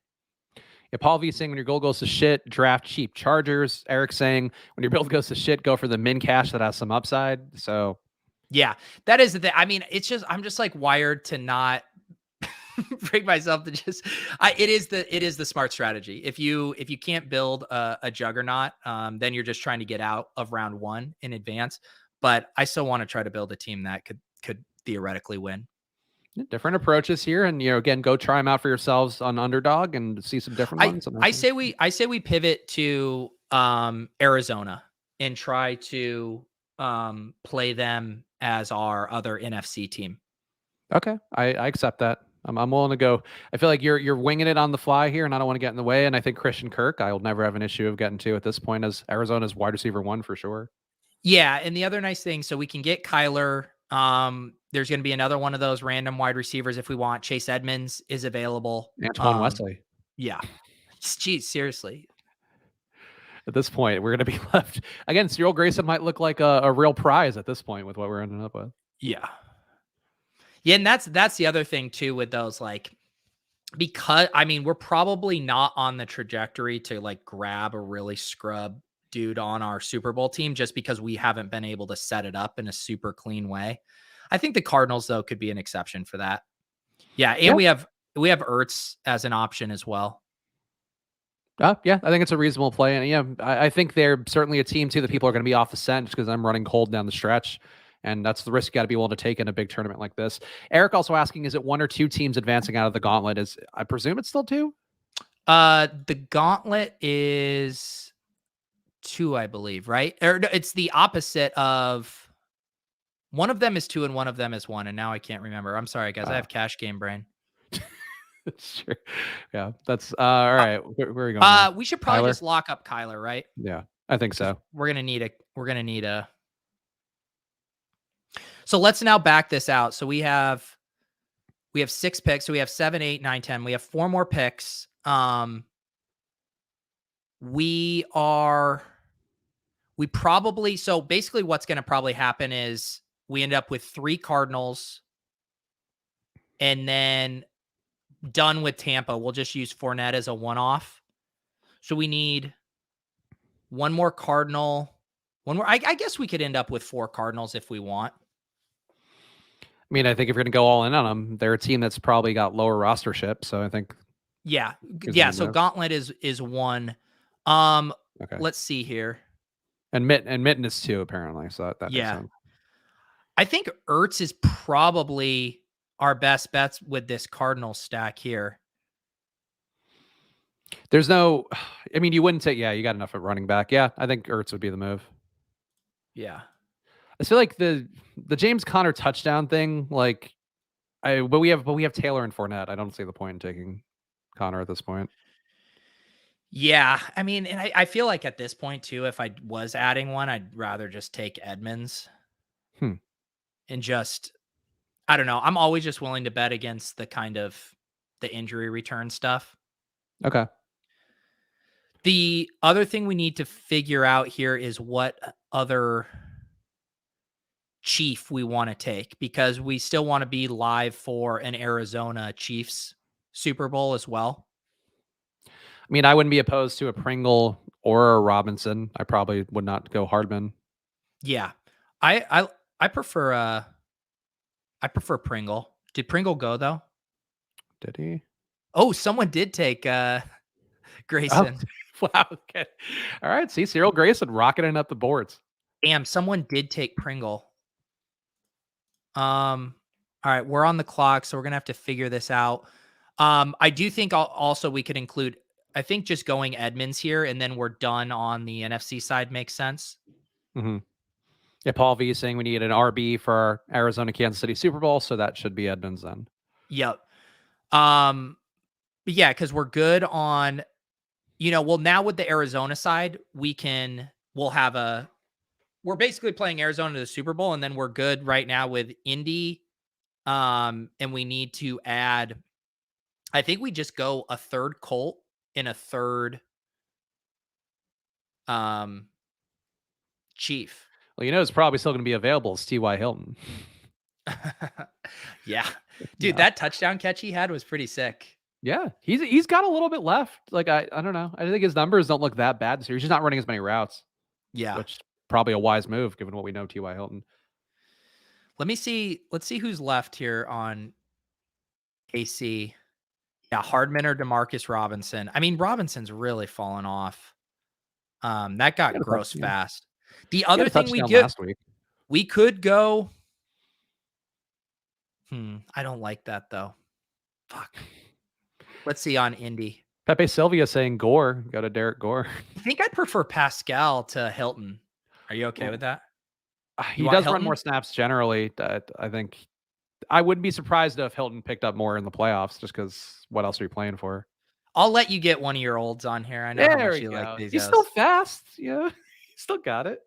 Speaker 2: Yeah, Paul V saying when your goal goes to shit, draft cheap Chargers. Eric saying when your build goes to shit, go for the min cash that has some upside. So
Speaker 1: Yeah, that is the thing. I mean, it's just I'm just like wired to not bring myself to just it is the smart strategy. If you can't build a juggernaut, then you're just trying to get out of round one in advance. But I still want to try to build a team that could theoretically win.
Speaker 2: different approaches here, and again, go try them out for yourselves on Underdog and see some different
Speaker 1: I
Speaker 2: ones. And
Speaker 1: I say we pivot to Arizona and try to play them as our other NFC team.
Speaker 2: okay, I accept that. I'm willing to go. I feel like you're winging it on the fly here, and I don't want to get in the way. And I think Christian Kirk, I'll never have an issue of getting to at this point as Arizona's wide receiver one for sure.
Speaker 1: Yeah, and the other nice thing, so we can get Kyler. There's going to be another one of those random wide receivers if we want. Chase Edmonds is available.
Speaker 2: Antoine Wesley.
Speaker 1: Yeah, geez, seriously.
Speaker 2: At this point, we're going to be left again. Cyril Grayson might look like a real prize at this point with what we're ending up with.
Speaker 1: Yeah, yeah, and that's the other thing too with those, like, because I mean we're probably not on the trajectory to like grab a really scrub dude on our Super Bowl team just because we haven't been able to set it up in a super clean way. I think the Cardinals though could be an exception for that. Yeah, and
Speaker 2: Yeah.
Speaker 1: we have Ertz as an option as well.
Speaker 2: Yeah, I think it's a reasonable play, and yeah, I think they're certainly a team too that people are going to be off the scent just because I'm running cold down the stretch, and that's the risk you got to be willing to take in a big tournament like this. Eric also asking, is it one or two teams advancing out of the gauntlet? Is I presume it's still two.
Speaker 1: The gauntlet is two, I believe, right? Or no, it's the opposite of one of them is two and one of them is one, and now I can't remember. I'm sorry, guys. I have cash game brain.
Speaker 2: Sure. Yeah, that's all right. Where are we going now?
Speaker 1: We should probably
Speaker 2: Kyler?
Speaker 1: just lock up Kyler, right?
Speaker 2: Yeah, I think so.
Speaker 1: We're gonna need a. So let's now back this out. So we have 6 picks. So we have 7, 8, 9, 10. We have 4 more picks. We probably, so basically what's going to probably happen is we end up with 3 Cardinals and then done with Tampa. We'll just use Fournette as a one-off. So we need one more Cardinal, one more. I guess we could end up with 4 Cardinals if we want.
Speaker 2: I mean, I think if you're going to go all in on them, they're a team that's probably got lower rostership. So I think,
Speaker 1: Yeah. So Gauntlet is one.
Speaker 2: okay.
Speaker 1: Let's see here.
Speaker 2: And Mitten is two apparently. So that
Speaker 1: Yeah.
Speaker 2: makes sense.
Speaker 1: I think Ertz is probably our best bets with this Cardinal stack here.
Speaker 2: There's no, I mean, you wouldn't say, yeah, you got enough at running back. Yeah, I think Ertz would be the move.
Speaker 1: Yeah.
Speaker 2: I feel like the James Conner touchdown thing, like, but we have Taylor and Fournette. I don't see the point in taking Conner at this point.
Speaker 1: Yeah. I mean, and I feel like at this point too, if I was adding one, I'd rather just take Edmonds and just, I don't know. I'm always just willing to bet against the kind of the injury return stuff.
Speaker 2: Okay.
Speaker 1: The other thing we need to figure out here is what other Chief we want to take, because we still want to be live for an Arizona Chiefs Super Bowl as well.
Speaker 2: I mean, I wouldn't be opposed to a Pringle or a Robinson. I probably would not go Hardman.
Speaker 1: Yeah. I prefer Pringle. Did Pringle go though?
Speaker 2: Did he?
Speaker 1: Oh, someone did take Grayson.
Speaker 2: Oh, wow. Okay. All right. See, Cyril Grayson rocketing up the boards.
Speaker 1: Damn, someone did take Pringle. All right, we're on the clock, so we're gonna have to figure this out. I do think also we could include, I think just going Edmonds here, and then we're done on the NFC side makes sense.
Speaker 2: Mm-hmm. Yeah, Paul V is saying we need an RB for our Arizona Kansas City Super Bowl, so that should be Edmonds then.
Speaker 1: Yep. But yeah, because we're good on, well, now with the Arizona side, we're basically playing Arizona to the Super Bowl, and then we're good right now with Indy. And we need to add, I think we just go a third Colt and a third Chief.
Speaker 2: Well, it's probably still going to be available as T.Y. Hilton.
Speaker 1: Yeah. Dude,
Speaker 2: Yeah.
Speaker 1: that touchdown catch he had was pretty sick.
Speaker 2: Yeah. He's got a little bit left. Like, I don't know. I think his numbers don't look that bad this year. He's just not running as many routes,
Speaker 1: Yeah.
Speaker 2: which probably a wise move given what we know T.Y. Hilton.
Speaker 1: Let's see who's left here on KC. Yeah, Hardman or Demarcus Robinson. I mean, Robinson's really fallen off. That
Speaker 2: He
Speaker 1: got
Speaker 2: had a
Speaker 1: gross
Speaker 2: yeah.
Speaker 1: fast. The
Speaker 2: He
Speaker 1: other
Speaker 2: had a
Speaker 1: thing
Speaker 2: touchdown last week.
Speaker 1: we could go. I don't like that though. Fuck. Let's see on Indy.
Speaker 2: Pepe Sylvia saying Gore. Go to Derek Gore.
Speaker 1: I think I'd prefer Pascal to Hilton. Are you okay with that?
Speaker 2: He
Speaker 1: want
Speaker 2: does run
Speaker 1: Hilton?
Speaker 2: more snaps generally. I think I wouldn't be surprised if Hilton picked up more in the playoffs just because what else are you playing for?
Speaker 1: I'll let you get one of your olds on here. I know how much you like these.
Speaker 2: He's still fast. Yeah. He still got it.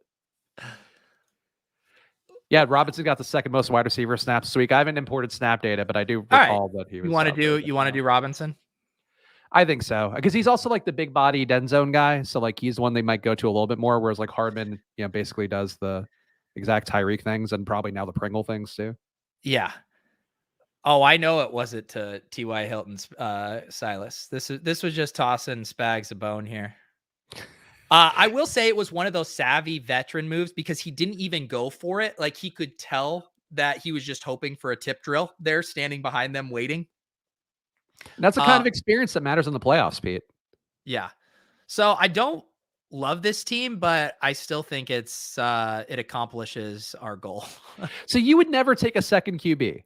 Speaker 2: Yeah, Robinson got the second most wide receiver snaps this week. I haven't imported snap data, but I do recall that he was.
Speaker 1: You want to do Robinson?
Speaker 2: I think so because he's also like the big bodied end zone guy. So like he's the one they might go to a little bit more. Whereas like Hardman, basically does the exact Tyreek things and probably now the Pringle things too.
Speaker 1: Yeah. Oh, I know it wasn't to T.Y. Hilton's Silas. This was just tossing Spags a bone here. I will say it was one of those savvy veteran moves because he didn't even go for it. Like he could tell that he was just hoping for a tip drill there, standing behind them waiting.
Speaker 2: And that's the kind of experience that matters in the playoffs, Pete.
Speaker 1: Yeah. So I don't love this team, but I still think it accomplishes our goal.
Speaker 2: So you would never take a second QB?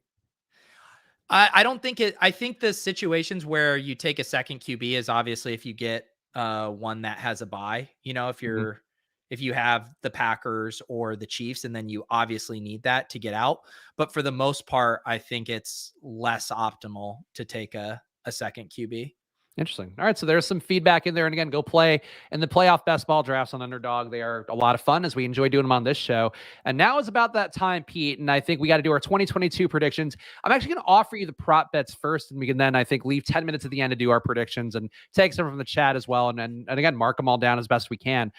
Speaker 1: I don't think it. I think the situations where you take a second QB is obviously if you get one that has a bye. If you have the Packers or the Chiefs, and then you obviously need that to get out. But for the most part, I think it's less optimal to take a second QB.
Speaker 2: Interesting. All right. So there's some feedback in there. And again, go play in the playoff best ball drafts on Underdog. They are a lot of fun as we enjoy doing them on this show. And now is about that time, Pete. And I think we got to do our 2022 predictions. I'm actually going to offer you the prop bets first. And we can then, I think, leave 10 minutes at the end to do our predictions and take some from the chat as well. And again, mark them all down as best we can.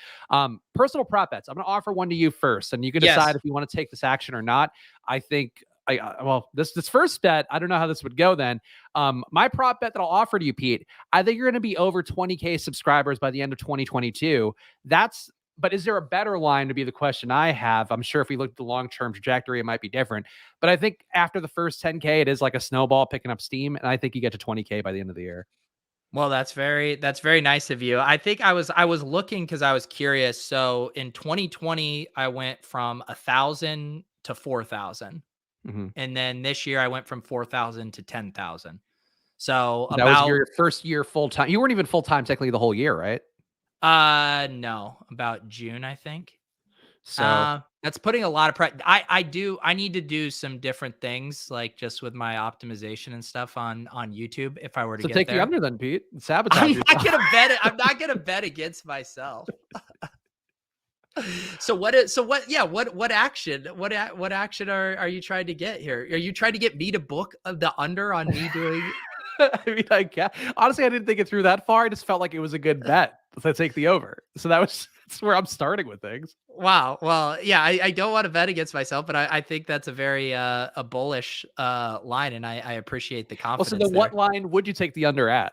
Speaker 2: Personal prop bets. I'm going to offer one to you first. And you can decide if you want to take this action or not. I think this first bet, I don't know how this would go then. My prop bet that I'll offer to you, Pete, I think you're going to be over 20K subscribers by the end of 2022. But is there a better line to be the question I have? I'm sure if we look at the long-term trajectory, it might be different. But I think after the first 10K, it is like a snowball picking up steam. And I think you get to 20K by the end of the year.
Speaker 1: Well, that's very nice of you. I think I was looking because I was curious. So in 2020, I went from 1,000 to 4,000.
Speaker 2: Mm-hmm.
Speaker 1: And then this year I went from 4,000 to 10,000. So
Speaker 2: that was your first year full time. You weren't even full time technically the whole year, right?
Speaker 1: No, about June, I think.
Speaker 2: So
Speaker 1: that's putting a lot of pressure. I need to do some different things, like just with my optimization and stuff on YouTube. If I were to get
Speaker 2: take
Speaker 1: there.
Speaker 2: the under then, Pete. Sabotage.
Speaker 1: I'm not gonna bet against myself. What action are you trying to get here? Are you trying to get me to book the under on me doing?
Speaker 2: I mean, honestly, I didn't think it through that far. I just felt like it was a good bet to take the over. So that's where I'm starting with things.
Speaker 1: Wow. Well, yeah, I don't want to bet against myself, but I think that's a very a bullish line, and I appreciate the confidence.
Speaker 2: Well, so then what line would you take the under at?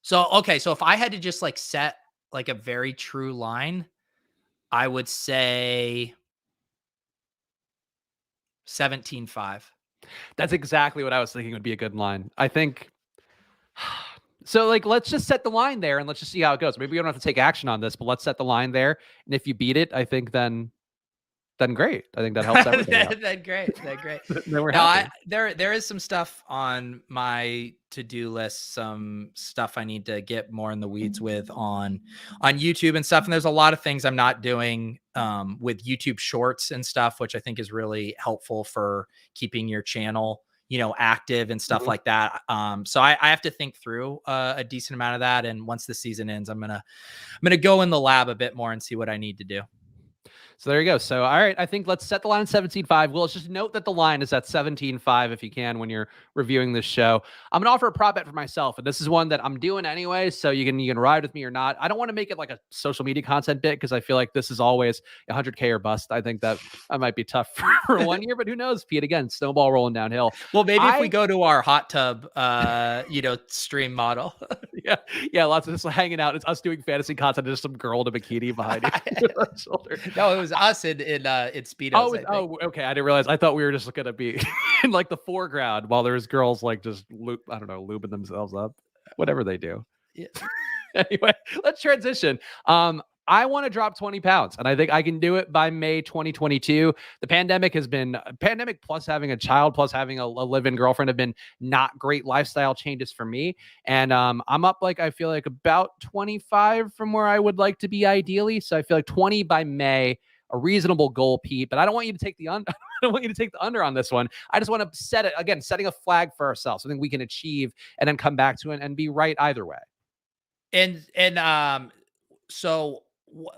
Speaker 1: So if I had to just like set like a very true line, I would say 17.5.
Speaker 2: That's exactly what I was thinking would be a good line. I think. So like, let's just set the line there and let's just see how it goes. Maybe we don't have to take action on this, but let's set the line there. And if you beat it, I think then great. I think that helps everything.
Speaker 1: Then great.
Speaker 2: Then we're happy.
Speaker 1: There is some stuff on my to-do list, some stuff I need to get more in the weeds with on YouTube and stuff. And there's a lot of things I'm not doing with YouTube Shorts and stuff, which I think is really helpful for keeping your channel, active and stuff like that. So I have to think through a decent amount of that. And once the season ends, I'm gonna go in the lab a bit more and see what I need to do.
Speaker 2: So there you go. So, all right, I think let's set the line at 17.5. Well, let's just note that the line is at 17.5 if you can when you're reviewing this show. I'm gonna offer a prop bet for myself, and this is one that I'm doing anyway. So you can ride with me or not. I don't want to make it like a social media content bit because I feel like this is always 100K or bust. I think that might be tough for 1 year, but who knows? Pete, again, snowball rolling downhill.
Speaker 1: Well, maybe if we
Speaker 2: I
Speaker 1: go to our hot tub, stream model.
Speaker 2: yeah, yeah, lots of just hanging out. It's us doing fantasy content. There's some girl in a bikini behind you on her shoulder.
Speaker 1: No, it was us in speedos.
Speaker 2: Oh,
Speaker 1: I think.
Speaker 2: okay. I didn't realize. I thought we were just gonna be in like the foreground while there's girls like just I don't know, lubing themselves up, whatever they do.
Speaker 1: Yeah.
Speaker 2: Anyway, let's transition. I want to drop 20 pounds, and I think I can do it by May 2022. The pandemic has been pandemic plus having a child plus having a live-in girlfriend have been not great lifestyle changes for me. And I'm up like I feel like about 25 from where I would like to be ideally. So I feel like 20 by May, a reasonable goal, Pete. But I don't want you to take the under. I don't want you to take the under on this one. I just want to set it again, setting a flag for ourselves, something we can achieve, and then come back to it and be right either way.
Speaker 1: So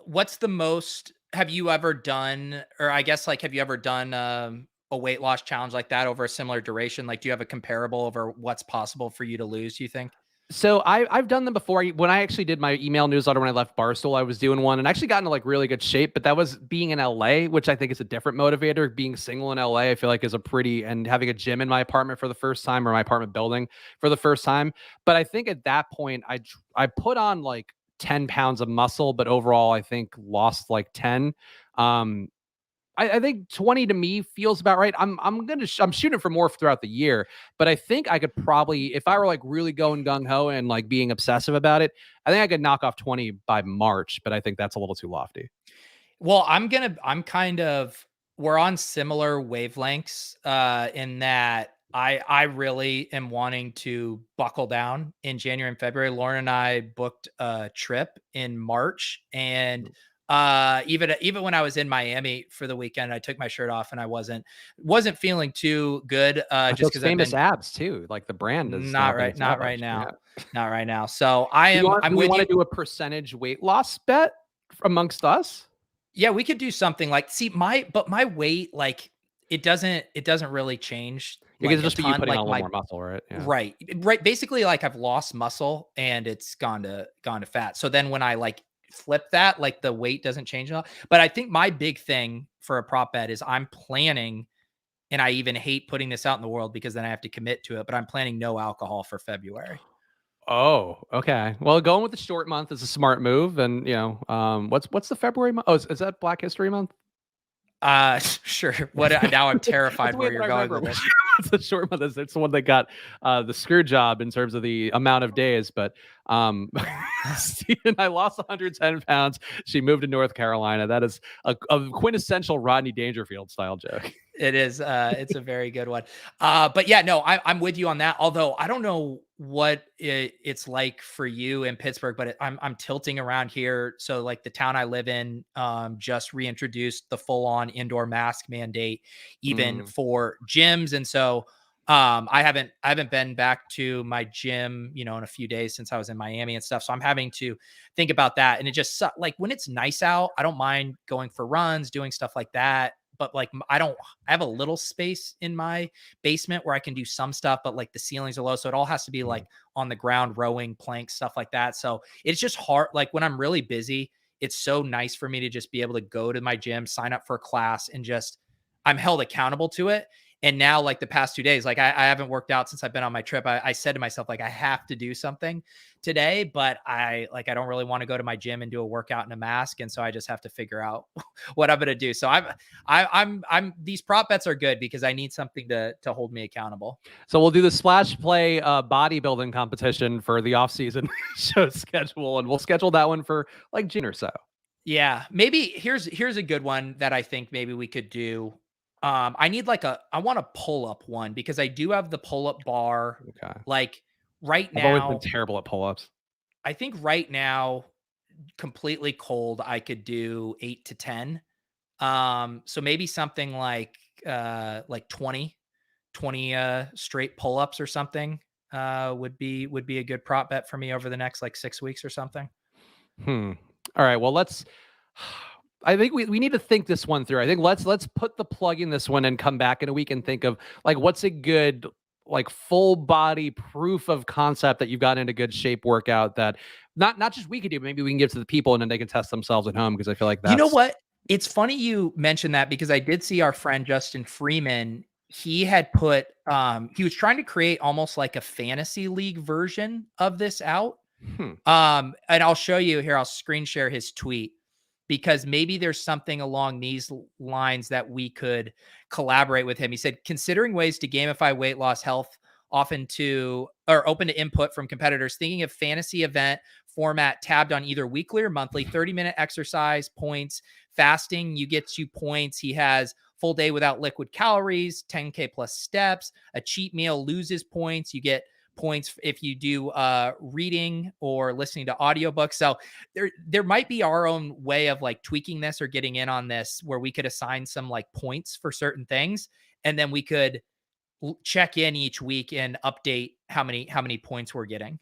Speaker 1: what's the most have you ever done, or I guess like have you ever done a weight loss challenge like that over a similar duration? Like, do you have a comparable over what's possible for you to lose, you think?
Speaker 2: So I've done them before. When I actually did my email newsletter when I left Barstool, I was doing one and actually got into like really good shape. But that was being in LA, which I think is a different motivator. Being single in LA, I feel like is a pretty and having a gym in my apartment for the first time or my apartment building for the first time. But I think at that point, I put on like 10 pounds of muscle, but overall I think lost like 10. Um, I think 20 to me feels about right. I'm shooting for more throughout the year, but I think I could probably, if I were like really going gung ho and like being obsessive about it, I think I could knock off 20 by March. But I think that's a little too lofty.
Speaker 1: Well, I'm kind of we're on similar wavelengths in that I really am wanting to buckle down in January and February. Lauren and I booked a trip in March, and even when I was in Miami for the weekend, I took my shirt off and I wasn't feeling too good just
Speaker 2: Those
Speaker 1: because I've
Speaker 2: famous
Speaker 1: been
Speaker 2: abs too, like the brand has now
Speaker 1: not
Speaker 2: been
Speaker 1: right not right
Speaker 2: established.
Speaker 1: now.
Speaker 2: Yeah.
Speaker 1: Not right now. So I
Speaker 2: Do you
Speaker 1: am
Speaker 2: want?
Speaker 1: I'm
Speaker 2: Do we
Speaker 1: with
Speaker 2: want
Speaker 1: you.
Speaker 2: to do a percentage weight loss bet amongst us?
Speaker 1: Yeah, we could do something like see my weight, like it doesn't really change
Speaker 2: It could
Speaker 1: like a
Speaker 2: just be you
Speaker 1: ton.
Speaker 2: putting on a
Speaker 1: Like
Speaker 2: little
Speaker 1: my
Speaker 2: more muscle, right? Yeah.
Speaker 1: right. Basically, like I've lost muscle and it's gone to fat. So then when I like flip that, like the weight doesn't change enough. But I think my big thing for a prop bet is I'm planning, and I even hate putting this out in the world because then I have to commit to it, but I'm planning no alcohol for February.
Speaker 2: Oh, okay. Well, going with the short month is a smart move, and what's the February month? Oh, is that Black History Month?
Speaker 1: Sure. What now I'm
Speaker 2: That's
Speaker 1: terrified
Speaker 2: the way
Speaker 1: where
Speaker 2: that
Speaker 1: you're
Speaker 2: I
Speaker 1: going
Speaker 2: remember.
Speaker 1: with this.
Speaker 2: It's the short month. It's the one that got the screw job in terms of the amount of days. But Steven, I lost 110 pounds. She moved to North Carolina. That is a quintessential Rodney Dangerfield style joke.
Speaker 1: It is. It's a very good one. But yeah, no, I'm with you on that. Although I don't know what it's like for you in Pittsburgh, but I'm tilting around here. So like the town I live in, just reintroduced the full on indoor mask mandate, even
Speaker 2: Mm.
Speaker 1: for gyms, and so I haven't been back to my gym, in a few days since I was in Miami and stuff. So I'm having to think about that, and it just like when it's nice out, I don't mind going for runs, doing stuff like that. But like I have a little space in my basement where I can do some stuff, but like the ceilings are low. So it all has to be like on the ground, rowing, planks, stuff like that. So it's just hard. Like when I'm really busy, it's so nice for me to just be able to go to my gym, sign up for a class, and just I'm held accountable to it. And now, like the past 2 days, like I haven't worked out since I've been on my trip. I said to myself, like, I have to do something today, but I don't really want to go to my gym and do a workout in a mask. And so I just have to figure out what I'm gonna do. So I'm these prop bets are good because I need something to hold me accountable.
Speaker 2: So we'll do the splash play bodybuilding competition for the off season show schedule, and we'll schedule that one for like June or so.
Speaker 1: Yeah, maybe here's a good one that I think maybe we could do. I want a pull up one because I do have the pull up bar.
Speaker 2: Okay.
Speaker 1: Like right
Speaker 2: I've always been
Speaker 1: now,
Speaker 2: terrible at pull-ups.
Speaker 1: I think right now, completely cold, I could do 8 to 10. So maybe something like 20 straight pull ups or something would be a good prop bet for me over the next like 6 weeks or something.
Speaker 2: Hmm. All right. Well, let's. I think we need to think this one through. I think let's put the plug in this one and come back in a week and think of like what's a good like full body proof of concept that you've gotten into good shape workout that not just we could do, but maybe we can give to the people and then they can test themselves at home because I feel like
Speaker 1: You know
Speaker 2: that's
Speaker 1: what? It's funny you mentioned that because I did see our friend Justin Freeman. He had put he was trying to create almost like a fantasy league version of this out.
Speaker 2: hmm.
Speaker 1: And I'll show you here. I'll screen share his tweet because maybe there's something along these lines that we could collaborate with him. He said, considering ways to gamify weight loss health often to or open to input from competitors, thinking of fantasy event format tabbed on either weekly or monthly, 30-minute exercise points, fasting, you get 2 points. He has full day without liquid calories, 10K plus steps, a cheat meal loses points. You get points if you do reading or listening to audiobooks. So there might be our own way of like tweaking this or getting in on this where we could assign some like points for certain things and then we could check in each week and update how many points we're getting.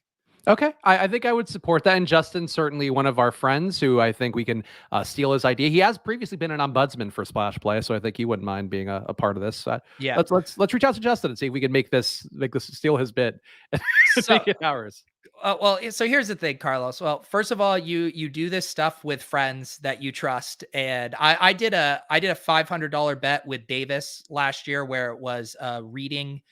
Speaker 2: Okay, I think I would support that. And Justin, certainly one of our friends who I think we can steal his idea. He has previously been an ombudsman for Splash Play, so I think he wouldn't mind being a part of this.
Speaker 1: Yeah.
Speaker 2: Let's reach out to Justin and see if we can make this steal his bid and
Speaker 1: So
Speaker 2: make it ours.
Speaker 1: well, so here's the thing, Carlos. Well, first of all, you do this stuff with friends that you trust, and I did a $500 bet with Davis last year where it was a reading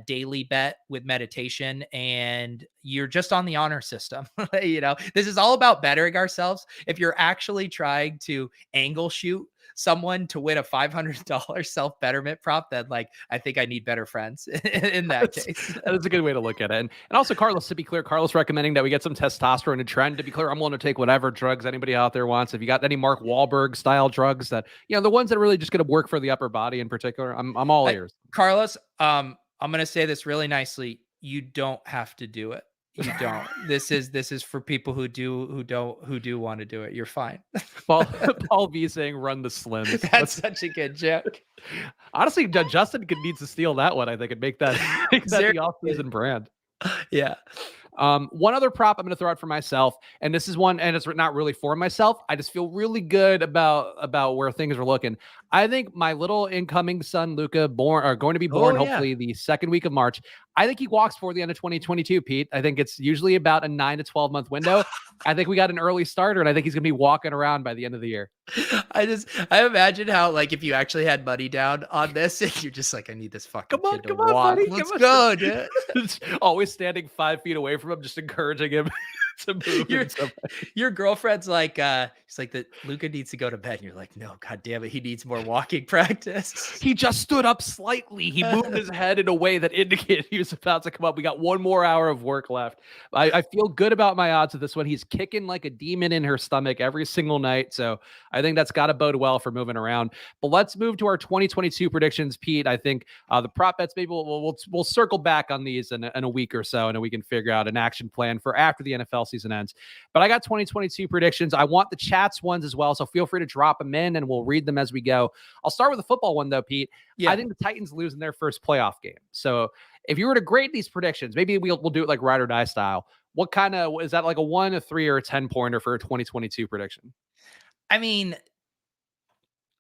Speaker 1: daily bet with meditation, and you're just on the honor system. This is all about bettering ourselves. If you're actually trying to angle shoot someone to win a $500 self betterment prop, then like I think I need better friends in that case.
Speaker 2: That is a good way to look at it. And also, Carlos, to be clear, Carlos recommending that we get some testosterone and trend. To be clear, I'm willing to take whatever drugs anybody out there wants. If you got any Mark Wahlberg style drugs that, the ones that are really just going to work for the upper body in particular, I'm all ears.
Speaker 1: Carlos, I'm going to say this really nicely. You don't have to do it. You don't. This is for people who do want to do it. You're fine.
Speaker 2: Paul V saying run the slims.
Speaker 1: That's such a good joke.
Speaker 2: Honestly, Justin needs to steal that one, I think, and make that the off-season brand.
Speaker 1: Yeah.
Speaker 2: One other prop I'm going to throw out for myself, and this is one, and it's not really for myself. I just feel really good about where things are looking. I think my little incoming son, Luca, going to be born hopefully the second week of March. I think he walks for the end of 2022, Pete. I think it's usually about a 9 to 12 month window. I think we got an early starter, and I think he's going to be walking around by the end of the year.
Speaker 1: I imagine how, like, if you actually had money down on this, and you're just like, I need this fucking kid to walk.
Speaker 2: Buddy,
Speaker 1: let's go, dude.
Speaker 2: Always standing 5 feet away from him, just encouraging him to move.
Speaker 1: Your girlfriend's like, he's like, that Luca needs to go to bed. And you're like, no, God damn it, he needs more walking practice.
Speaker 2: He just stood up slightly. He moved his head in a way that indicated he was about to come up. We got 1 more hour of work left. I feel good about my odds of this one. He's kicking like a demon in her stomach every single night. So I think that's got to bode well for moving around. But let's move to our 2022 predictions, Pete. I think the prop bets, maybe we'll circle back on these in a week or so, and then we can figure out an action plan for after the NFL season ends. But I got 2022 predictions. I want the chats ones as well, so feel free to drop them in and we'll read them as we go. I'll start with the football one though, Pete. Yeah. I think the Titans lose in their first playoff game. So if you were to grade these predictions, maybe we'll do it like ride or die style. What kind of is that, like a 1, a 3, or a 10 pointer for a 2022 prediction?
Speaker 1: I mean,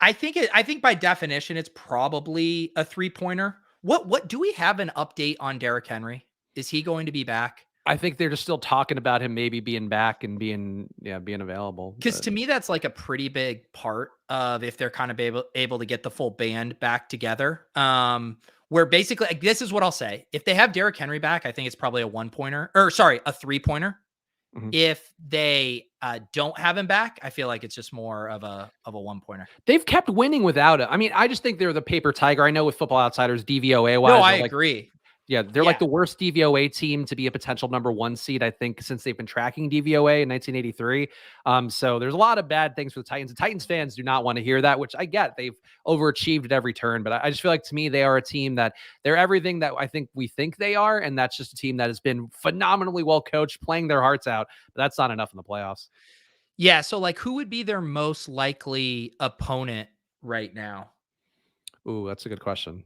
Speaker 1: I think by definition it's probably a 3-pointer. What do we have an update on Derrick Henry? Is he going to be back?
Speaker 2: I think they're just still talking about him maybe being back and being available.
Speaker 1: Because to me, that's like a pretty big part of if they're kind of able to get the full band back together. Where basically, like, this is what I'll say. If they have Derrick Henry back, I think it's probably a 1-pointer, or sorry, a 3-pointer. Mm-hmm. If they don't have him back, I feel like it's just more of a 1-pointer.
Speaker 2: They've kept winning without him. I mean, I just think they're the paper tiger. I know with Football Outsiders, DVOA wise.
Speaker 1: No, I agree.
Speaker 2: Yeah, they're like the worst DVOA team to be a potential number 1 seed, I think, since they've been tracking DVOA in 1983. So there's a lot of bad things for the Titans. The Titans fans do not want to hear that, which I get. They've overachieved at every turn. But I just feel like, to me, they are a team that they're everything that I think we think they are. And that's just a team that has been phenomenally well coached, playing their hearts out. But that's not enough in the playoffs.
Speaker 1: Yeah, so like who would be their most likely opponent right now?
Speaker 2: Ooh, that's a good question.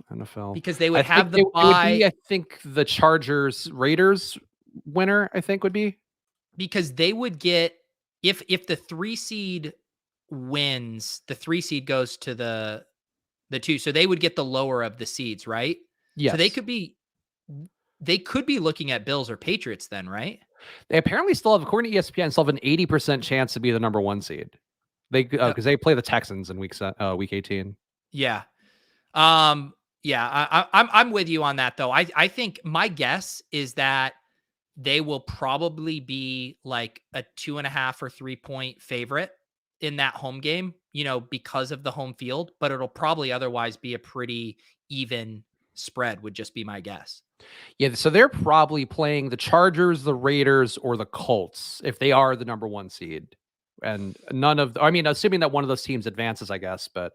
Speaker 2: NFL,
Speaker 1: because they would have the bye. It would
Speaker 2: be, I think, the Chargers Raiders winner, I think, would be,
Speaker 1: because they would get, if the 3 seed wins, the 3 seed goes to the 2. So they would get the lower of the seeds, right? So
Speaker 2: Yes.
Speaker 1: they could be looking at Bills or Patriots then, right?
Speaker 2: They apparently still have, according to ESPN, still have an 80% chance to be the number 1 seed. They
Speaker 1: Uh,
Speaker 2: because they play the Texans in week 18.
Speaker 1: yeah. Yeah, I'm with you on that though. I think my guess is that they will probably be like a 2.5 or 3 point favorite in that home game, because of the home field, but it'll probably otherwise be a pretty even spread, would just be my guess.
Speaker 2: Yeah, so they're probably playing the Chargers, the Raiders, or the Colts if they are the number 1 seed. And none of, I mean, assuming that one of those teams advances, I guess. But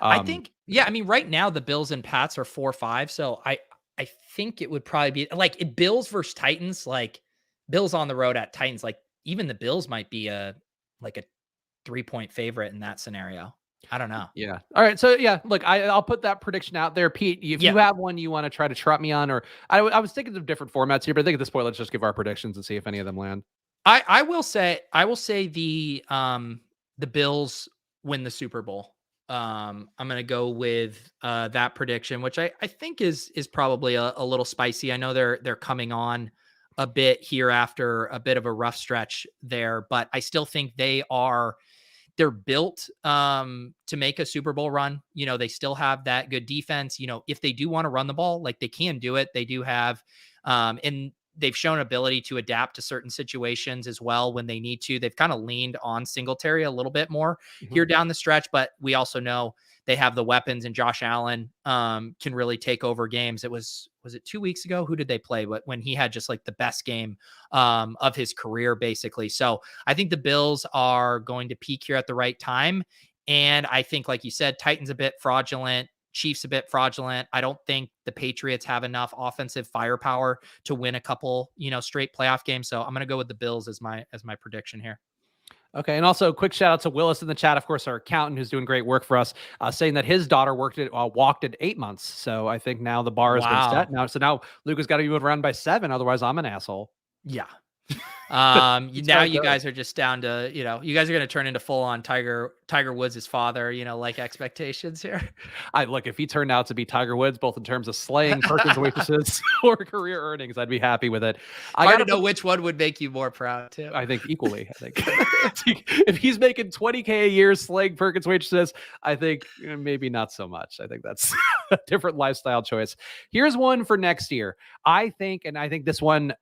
Speaker 1: I
Speaker 2: um,
Speaker 1: think, yeah, I mean, right now the Bills and Pats are 4-5, so I think it would probably be like Bills versus Titans, like Bills on the road at Titans, like even the Bills might be a 3 point favorite in that scenario. I don't know.
Speaker 2: yeah. All right. So yeah, look, I'll put that prediction out there, Pete. If
Speaker 1: Yeah,
Speaker 2: you have one you want to try to trot me on, or I was thinking of different formats here, but I think at this point, let's just give our predictions and see if any of them land.
Speaker 1: I will say the Bills win the Super Bowl. I'm gonna go with that prediction, which I think is probably a little spicy. I know they're coming on a bit here after a bit of a rough stretch there, but I still think they're built to make a Super Bowl run. They still have that good defense. If they do want to run the ball, like they can do it. They do have and they've shown ability to adapt to certain situations as well when they need to. They've kind of leaned on Singletary a little bit more here down the stretch, but we also know they have the weapons, and Josh Allen can really take over games. Was it 2 weeks ago? Who did they play? But when he had just like the best game of his career, basically. So I think the Bills are going to peak here at the right time. And I think, like you said, Titans a bit fraudulent, Chiefs a bit fraudulent. I don't think the Patriots have enough offensive firepower to win a couple, straight playoff games. So I'm going to go with the Bills as my prediction here.
Speaker 2: Okay, and also a quick shout out to Willis in the chat, of course, our accountant who's doing great work for us, saying that his daughter walked at 8 months. So I think now the bar has been set.
Speaker 1: Wow.
Speaker 2: Now Luca's got to be moved around by 7, otherwise I'm an asshole.
Speaker 1: Yeah.
Speaker 2: That's
Speaker 1: Now
Speaker 2: how it
Speaker 1: you
Speaker 2: goes.
Speaker 1: guys are just down to, you guys are going to turn into full on Tiger Woods' father, like expectations here.
Speaker 2: I look, if he turned out to be Tiger Woods, both in terms of slaying Perkins waitresses or career earnings, I'd be happy with it. I
Speaker 1: Hard
Speaker 2: got
Speaker 1: to know which one would make you more proud too.
Speaker 2: I think equally. I think if he's making 20K a year slaying Perkins waitresses, I think maybe not so much. I think that's a different lifestyle choice. Here's one for next year. I think this one,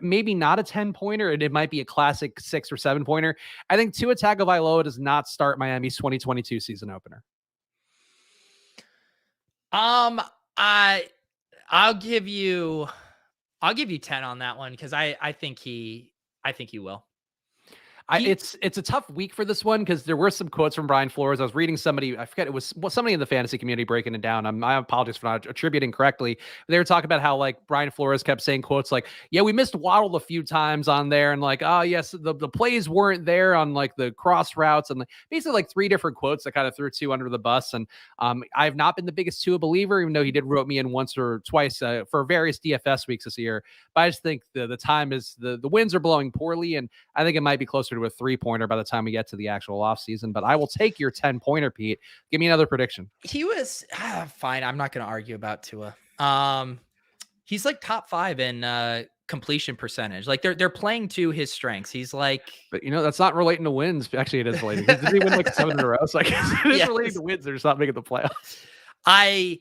Speaker 2: maybe not a 10-pointer, and it might be a classic 6 or 7-pointer. I think Tua Tagovailoa does not start Miami's 2022 season opener.
Speaker 1: I'll give you 10 on that one because I think he will.
Speaker 2: It's a tough week for this one because there were some quotes from Brian Flores. I was reading somebody, I forget, it was somebody in the fantasy community breaking it down. I apologize for not attributing correctly. They were talking about how like Brian Flores kept saying quotes like, yeah, we missed Waddle a few times on there. And like, oh yes, the plays weren't there on like the cross routes, and like, basically like 3 different quotes that kind of threw Tua under the bus. And I've not been the biggest Tua believer, even though he did rope me in once or twice for various DFS weeks this year. But I just think the time is the winds are blowing poorly, and I think it might be closer to a 3-pointer by the time we get to the actual offseason. But I will take your 10-pointer, Pete. Give me another prediction.
Speaker 1: He was fine. I'm not going to argue about Tua. He's like top 5 in completion percentage. Like they're playing to his strengths. He's like,
Speaker 2: but that's not relating to wins. Actually, it is relating. Did he win like 7 in a row? So I guess it is relating to wins. They're just not making the playoffs.
Speaker 1: I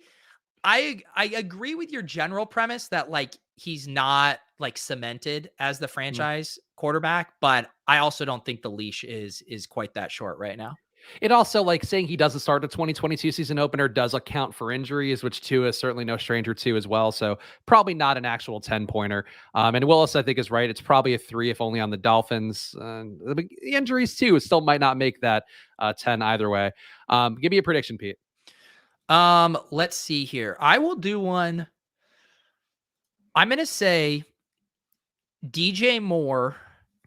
Speaker 1: agree with your general premise that like he's not like cemented as the franchise quarterback, but I also don't think the leash is quite that short right now.
Speaker 2: It also, like, saying he doesn't start the 2022 season opener does account for injuries, which Tua is certainly no stranger to as well. So probably not an actual 10-pointer. And Willis, I think, is right. It's probably a 3, if only on the Dolphins. The injuries too still might not make that 10 either way. Give me a prediction, Pete.
Speaker 1: Let's see here. I will do one. I'm going to say DJ Moore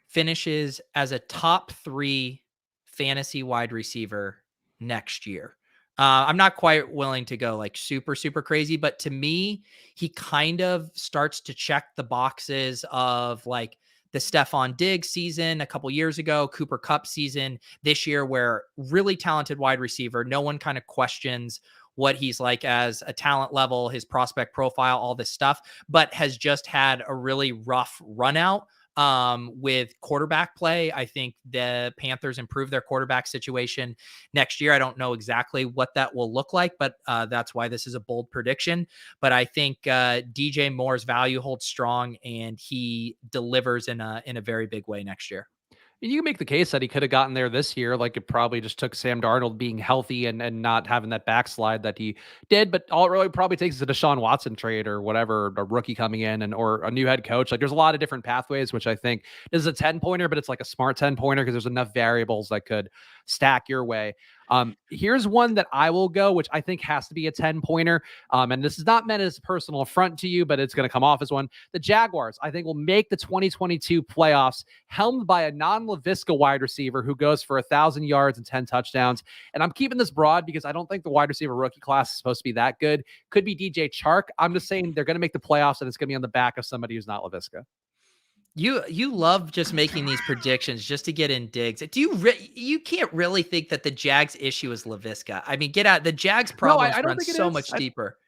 Speaker 1: finishes as a top 3 fantasy wide receiver next year. I'm not quite willing to go like super, super crazy, but to me, he kind of starts to check the boxes of like the Stephon Diggs season a couple years ago, Cooper Kupp season this year, where really talented wide receiver. No one kind of questions what he's like as a talent level, his prospect profile, all this stuff, but has just had a really rough run out with quarterback play. I think the Panthers improve their quarterback situation next year. I don't know exactly what that will look like, but that's why this is a bold prediction. But I think DJ Moore's value holds strong, and he delivers in a very big way next year.
Speaker 2: You can make the case that he could have gotten there this year. Like, it probably just took Sam Darnold being healthy and not having that backslide that he did. But all it really probably takes is a Deshaun Watson trade or whatever, a rookie coming in or a new head coach. Like, there's a lot of different pathways, which I think is a 10-pointer, but it's like a smart 10-pointer because there's enough variables that could stack your way. Here's one that I will go, which I think has to be a 10-pointer. And this is not meant as a personal affront to you, but it's going to come off as one. The Jaguars, I think, will make the 2022 playoffs, helmed by a non-Laviska wide receiver who goes for 1,000 yards and 10 touchdowns. And I'm keeping this broad because I don't think the wide receiver rookie class is supposed to be that good. Could be DJ Chark. I'm just saying they're going to make the playoffs, and it's going to be on the back of somebody who's not Laviska.
Speaker 1: You love just making these predictions just to get in digs. Do you can't really think that the Jags issue is Laviska? I mean, get out. The Jags problems
Speaker 2: I don't
Speaker 1: run
Speaker 2: think it
Speaker 1: so
Speaker 2: is.
Speaker 1: much deeper.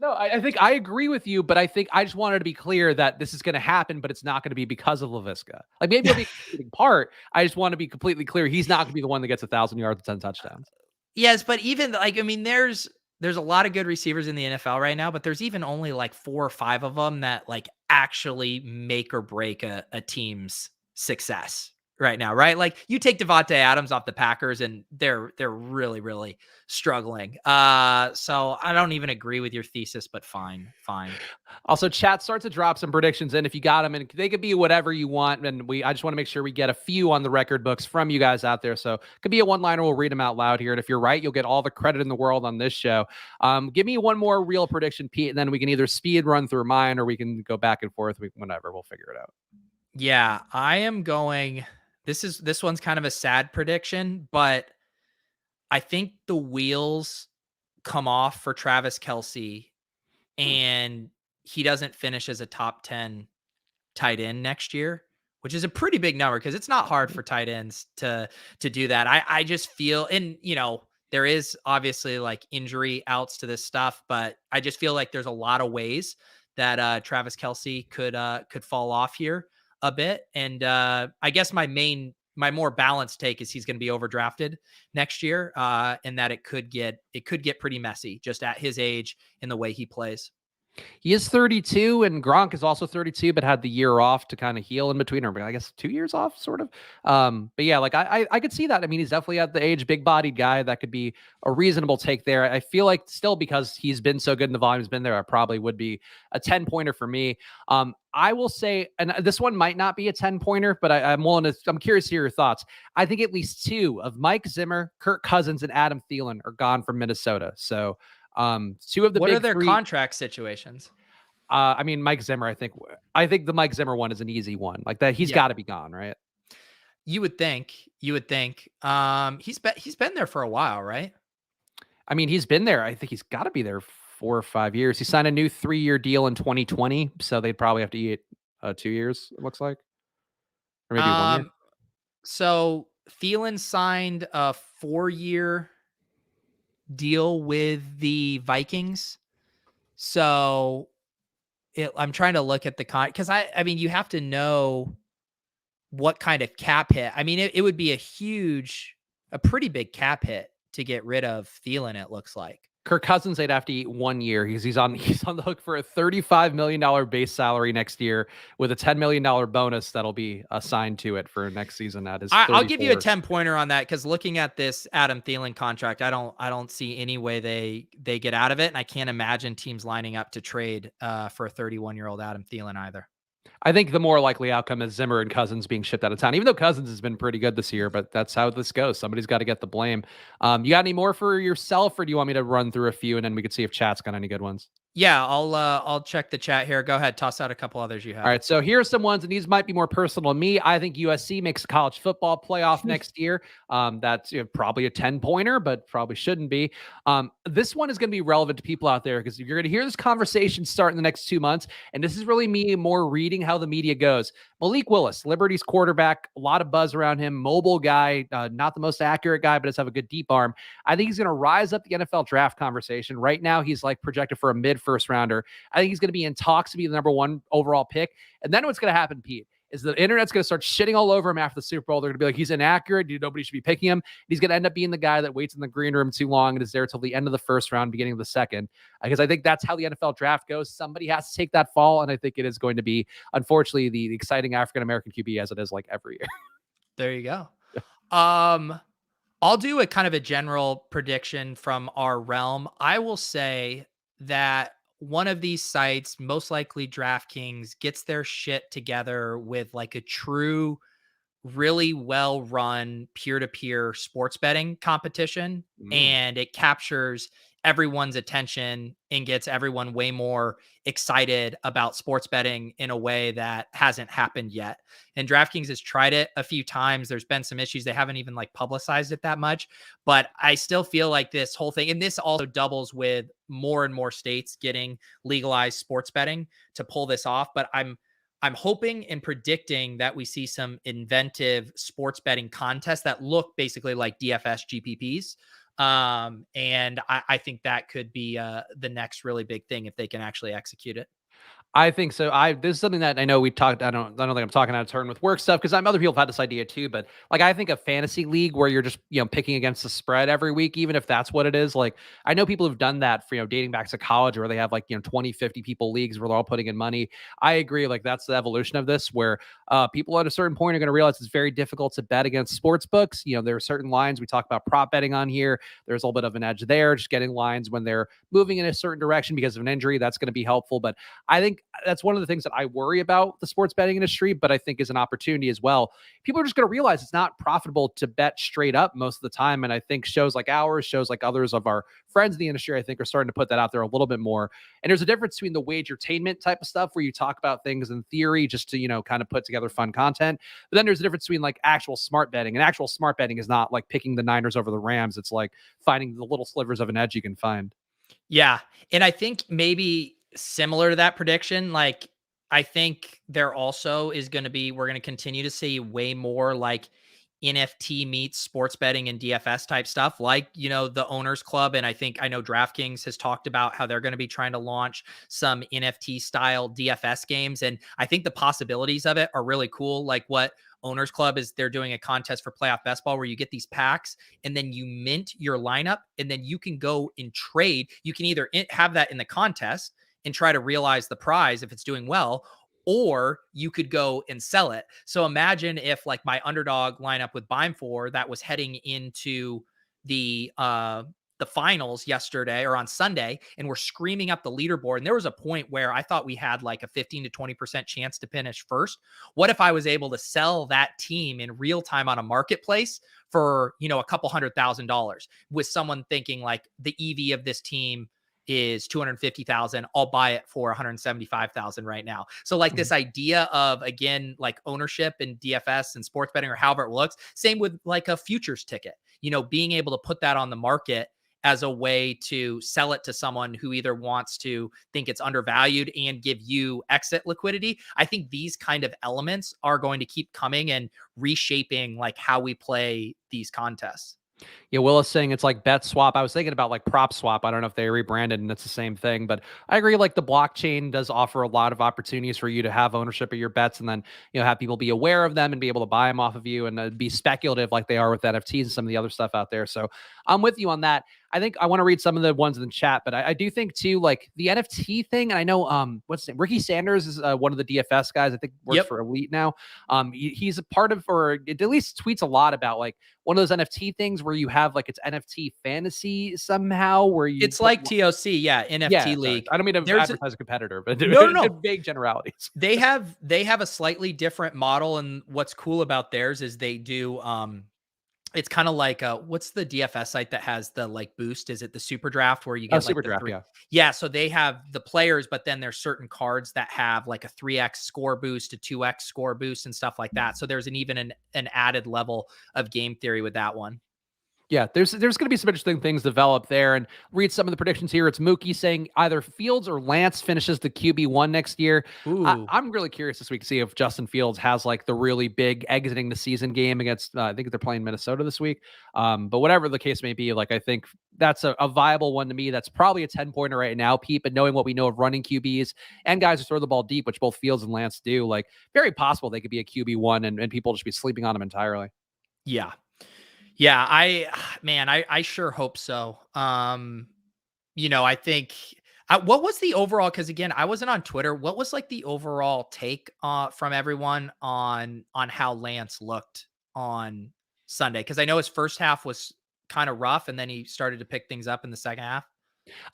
Speaker 2: I think I agree with you, but I think I just wanted to be clear that this is going to happen, but it's not going to be because of Laviska. Like, maybe it'll be a big part. I just want to be completely clear. He's not going to be the one that gets 1,000 yards and 10 touchdowns.
Speaker 1: Yes, but even like, I mean, there's a lot of good receivers in the NFL right now, but there's even only like 4 or 5 of them that like actually make or break a team's success right now, right? Like, you take Devontae Adams off the Packers and they're really, really struggling. So I don't even agree with your thesis, but fine.
Speaker 2: Also, chat starts to drop some predictions in if you got them, and they could be whatever you want. And I just want to make sure we get a few on the record books from you guys out there. So it could be a one-liner. We'll read them out loud here. And if you're right, you'll get all the credit in the world on this show. Give me one more real prediction, Pete, and then we can either speed run through mine or we can go back and forth. Whatever. We'll figure it out.
Speaker 1: Yeah, I am going. This one's kind of a sad prediction, but I think the wheels come off for Travis Kelce, and he doesn't finish as a top 10 tight end next year, which is a pretty big number because it's not hard for tight ends to do that. I just feel, and there is obviously like injury outs to this stuff, but I just feel like there's a lot of ways that Travis Kelce could fall off here a bit. And I guess my more balanced take is he's going to be overdrafted next year, and that it could get pretty messy just at his age and the way he plays.
Speaker 2: He is 32, and Gronk is also 32, but had the year off to kind of heal in between, or I guess 2 years off, sort of. But yeah, like I could see that. I mean, he's definitely at the age, big-bodied guy. That could be a reasonable take there. I feel like still, because he's been so good and the volume's been there, I probably would be a 10-pointer for me. I will say, and this one might not be a 10-pointer, but I'm curious to hear your thoughts. I think at least 2 of Mike Zimmer, Kirk Cousins, and Adam Thielen are gone from Minnesota. So 2 of the
Speaker 1: what
Speaker 2: big
Speaker 1: are their
Speaker 2: 3
Speaker 1: contract situations?
Speaker 2: I mean, Mike Zimmer, I think the Mike Zimmer one is an easy one. Like that, he's got to be gone, right?
Speaker 1: You would think. He's been there for a while, right?
Speaker 2: I mean, he's been there. I think he's got to be there 4 or 5 years. He signed a new 3-year deal in 2020, so they'd probably have to eat 2 years. It looks like, or maybe 1 year.
Speaker 1: So Thielen signed a 4-year deal with the Vikings. So I'm trying to look at the because I mean, you have to know what kind of cap hit. I mean, it would be a pretty big cap hit to get rid of Thielen, it looks like.
Speaker 2: Kirk Cousins, they'd have to eat 1 year. He's on the hook for a $35 million base salary next year with a $10 million bonus that'll be assigned to it for next season. That is,
Speaker 1: I'll give you a 10-pointer on that, because looking at this Adam Thielen contract, I don't see any way they get out of it, and I can't imagine teams lining up to trade for a 31-year-old Adam Thielen either.
Speaker 2: I think the more likely outcome is Zimmer and Cousins being shipped out of town, even though Cousins has been pretty good this year, but that's how this goes. Somebody's got to get the blame. You got any more for yourself, or do you want me to run through a few and then we can see if chat's got any good ones?
Speaker 1: Yeah, I'll check the chat here. Go ahead, toss out a couple others you
Speaker 2: All
Speaker 1: have.
Speaker 2: right, so here are some ones, and these might be more personal to me. I think USC makes a college football playoff next year. That's probably a 10-pointer, but probably shouldn't be. This one is going to be relevant to people out there because you're going to hear this conversation start in the next 2 months, and this is really me more reading how the media goes. Malik Willis, Liberty's quarterback, a lot of buzz around him, mobile guy, not the most accurate guy, but does have a good deep arm. I think he's going to rise up the NFL draft conversation. Right now, he's like projected for a mid-first rounder. I think he's going to be in talks to be the number one overall pick. And then what's going to happen, Pete, is the internet's going to start shitting all over him after the Super Bowl. They're going to be like, he's inaccurate. Nobody should be picking him. He's going to end up being the guy that waits in the green room too long and is there till the end of the first round, beginning of the second. Because I think that's how the NFL draft goes. Somebody has to take that fall, and I think it is going to be, unfortunately, the exciting African-American QB as it is like every year.
Speaker 1: There you go. I'll do a kind of a general prediction from our realm. I will say that one of these sites, most likely DraftKings, gets their shit together with like a true, really well run peer to peer sports betting competition. And it captures everyone's attention and gets everyone way more excited about sports betting in a way that hasn't happened yet. And DraftKings has tried it a few times. There's been some issues. They haven't even like publicized it that much, but I still feel like this whole thing, and this also doubles with more and more states getting legalized sports betting to pull this off. But I'm hoping and predicting that we see some inventive sports betting contests that look basically like DFS GPPs. And I think that could be the next really big thing if they can actually execute it.
Speaker 2: I think so. This is something that I know we talked. I don't think I'm talking out of turn with work stuff because other people have had this idea too. But like I think a fantasy league where you're just picking against the spread every week, even if that's what it is. Like I know people have done that for dating back to college where they have like 20, 50 people leagues where they're all putting in money. I agree. Like that's the evolution of this where people at a certain point are going to realize it's very difficult to bet against sports books. There are certain lines we talk about prop betting on here. There's a little bit of an edge there, just getting lines when they're moving in a certain direction because of an injury. That's going to be helpful. But I think that's one of the things that I worry about the sports betting industry, but I think is an opportunity as well. People are just going to realize it's not profitable to bet straight up most of the time. And I think shows like ours, shows like others of our friends in the industry, I think are starting to put that out there a little bit more. And there's a difference between the wagertainment type of stuff where you talk about things in theory just to, kind of put together fun content. But then there's a difference between like actual smart betting, and actual smart betting is not like picking the Niners over the Rams. It's like finding the little slivers of an edge you can find.
Speaker 1: Yeah. And I think maybe similar to that prediction, like I think there also is going to be, we're going to continue to see way more like NFT meets sports betting and DFS type stuff, like, the Owners Club. And I know DraftKings has talked about how they're going to be trying to launch some NFT style DFS games. And I think the possibilities of it are really cool. Like what Owners Club is, they're doing a contest for playoff best ball where you get these packs and then you mint your lineup and then you can go and trade. You can either have that in the contest and try to realize the prize if it's doing well, or you could go and sell it. So imagine if like my underdog lineup with Bime for that was heading into the finals yesterday or on Sunday, and we're screaming up the leaderboard. And there was a point where I thought we had like a 15 to 20% chance to finish first. What if I was able to sell that team in real time on a marketplace for, a couple $100,000 with someone thinking like the EV of this team is 250,000. I'll buy it for 175,000 right now. So like this idea of, again, like ownership and DFS and sports betting or however it looks, same with like a futures ticket, being able to put that on the market as a way to sell it to someone who either wants to think it's undervalued and give you exit liquidity. I think these kind of elements are going to keep coming and reshaping like how we play these contests.
Speaker 2: Yeah, Willis saying it's like bet swap. I was thinking about like prop swap. I don't know if they rebranded and it's the same thing, but I agree. Like the blockchain does offer a lot of opportunities for you to have ownership of your bets and then, have people be aware of them and be able to buy them off of you and be speculative like they are with NFTs and some of the other stuff out there. So I'm with you on that. I think I want to read some of the ones in the chat, but I do think too, like the NFT thing. And I know, what's his name? Ricky Sanders is one of the DFS guys. I think works for Elite now. He's a part of, or at least tweets a lot about like one of those NFT things where you have like it's NFT fantasy somehow where you.
Speaker 1: It's like TOC, yeah, NFT league.
Speaker 2: I don't mean to advertise a competitor, but
Speaker 1: no.
Speaker 2: Big generalities.
Speaker 1: They have a slightly different model, and what's cool about theirs is they do It's kind of like what's the DFS site that has the like boost? Is it the super draft where you
Speaker 2: Oh,
Speaker 1: get like
Speaker 2: super
Speaker 1: the
Speaker 2: draft.
Speaker 1: three?
Speaker 2: Yeah.
Speaker 1: Yeah, so they have the players, but then there's certain cards that have like a 3x score boost, a 2x score boost, and stuff like that. So there's an added level of game theory with that one.
Speaker 2: Yeah, there's going to be some interesting things develop there. And read some of the predictions here. It's Mookie saying either Fields or Lance finishes the QB1 next year.
Speaker 1: Ooh,
Speaker 2: I'm really curious this week to see if Justin Fields has like the really big exiting the season game against, I think they're playing Minnesota this week. But whatever the case may be, like I think that's a viable one to me. That's probably a 10-pointer right now, Pete. But knowing what we know of running QBs and guys who throw the ball deep, which both Fields and Lance do, like very possible they could be a QB1 and people just be sleeping on them entirely.
Speaker 1: yeah. Yeah, I sure hope so. I think what was the overall, because again, I wasn't on Twitter. What was like the overall take from everyone on how Lance looked on Sunday? Because I know his first half was kind of rough, and then he started to pick things up in the second half.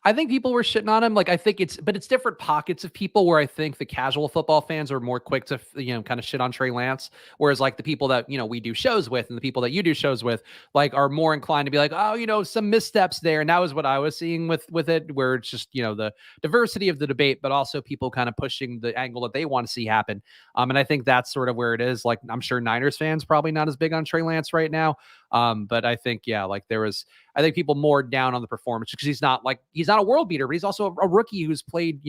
Speaker 2: I think people were shitting on him. Like, I think it's different pockets of people where I think the casual football fans are more quick to, kind of shit on Trey Lance. Whereas, like, the people that, we do shows with and the people that you do shows with, like, are more inclined to be like, oh, some missteps there. And that was what I was seeing with it, where it's just, the diversity of the debate, but also people kind of pushing the angle that they want to see happen. And I think that's sort of where it is. Like, I'm sure Niners fans probably not as big on Trey Lance right now. But I think, yeah, like I think people more down on the performance because he's not a world beater, but he's also a rookie who's played,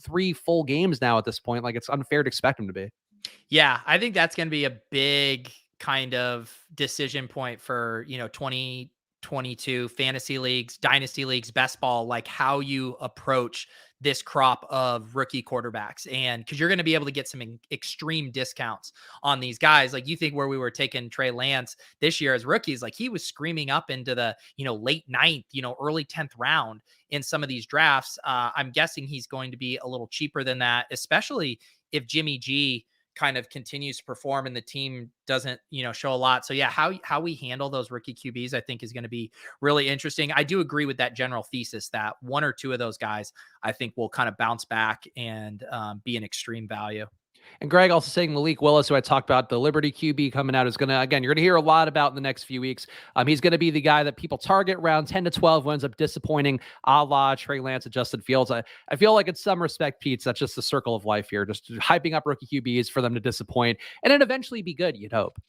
Speaker 2: 3 full games now at this point. Like it's unfair to expect him to be.
Speaker 1: Yeah, I think that's going to be a big kind of decision point for, 2022 fantasy leagues, dynasty leagues, best ball, like how you approach this crop of rookie quarterbacks. And because you're going to be able to get some extreme discounts on these guys. Like you think where we were taking Trey Lance this year as rookies, like he was screaming up into the, late ninth, early 10th round in some of these drafts. I'm guessing he's going to be a little cheaper than that, especially if Jimmy G kind of continues to perform and the team doesn't, show a lot. So yeah, how we handle those rookie QBs, I think is going to be really interesting. I do agree with that general thesis that one or two of those guys, I think will kind of bounce back and be an extreme value.
Speaker 2: And Greg also saying Malik Willis, who I talked about, the Liberty QB coming out, is going to, again, you're going to hear a lot about in the next few weeks. He's going to be the guy that people target around 10 to 12 who ends up disappointing, a la Trey Lance and Justin Fields. I feel like in some respect, Pete, that's just the circle of life here, just hyping up rookie QBs for them to disappoint and then eventually be good, you'd hope.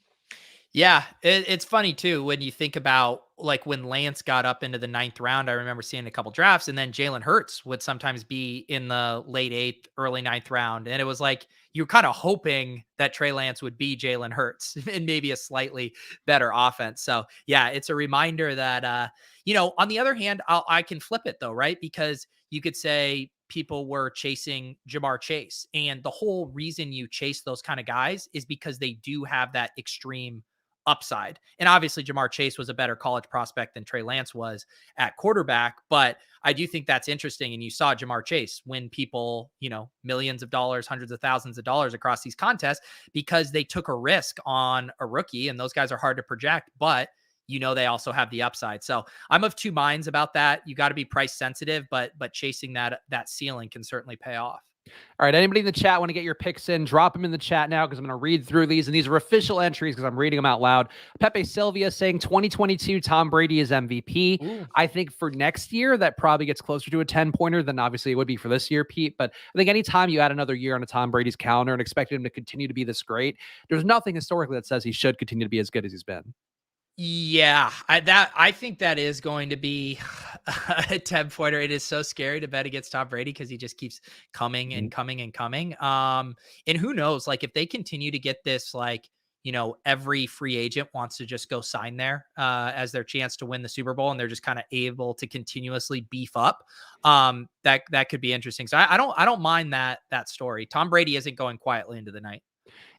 Speaker 1: Yeah, it's funny too when you think about like when Lance got up into the ninth round. I remember seeing a couple drafts, and then Jalen Hurts would sometimes be in the late eighth, early ninth round, and it was like you're kind of hoping that Trey Lance would be Jalen Hurts and maybe a slightly better offense. So yeah, it's a reminder that on the other hand, I can flip it though, right? Because you could say people were chasing Jamar Chase, and the whole reason you chase those kind of guys is because they do have that extreme upside. And obviously Jamar Chase was a better college prospect than Trey Lance was at quarterback, but I do think that's interesting. And you saw Jamar Chase win people, millions of dollars, hundreds of thousands of dollars across these contests because they took a risk on a rookie, and those guys are hard to project, but they also have the upside. So I'm of two minds about that. You got to be price sensitive, but chasing that ceiling can certainly pay off.
Speaker 2: All right, anybody in the chat want to get your picks in, drop them in the chat now because I'm going to read through these, and these are official entries because I'm reading them out loud. Pepe Sylvia saying 2022 Tom Brady is MVP.
Speaker 1: Ooh.
Speaker 2: I think for next year, that probably gets closer to a 10-pointer than obviously it would be for this year, Pete. But I think anytime you add another year on a Tom Brady's calendar and expect him to continue to be this great, there's nothing historically that says he should continue to be as good as he's been.
Speaker 1: Yeah, I think that is going to be a 10-pointer. It is so scary to bet against Tom Brady because he just keeps coming and coming and coming. And who knows, like if they continue to get this, like, every free agent wants to just go sign there as their chance to win the Super Bowl, and they're just kind of able to continuously beef up. That could be interesting. So I don't mind that story. Tom Brady isn't going quietly into the night.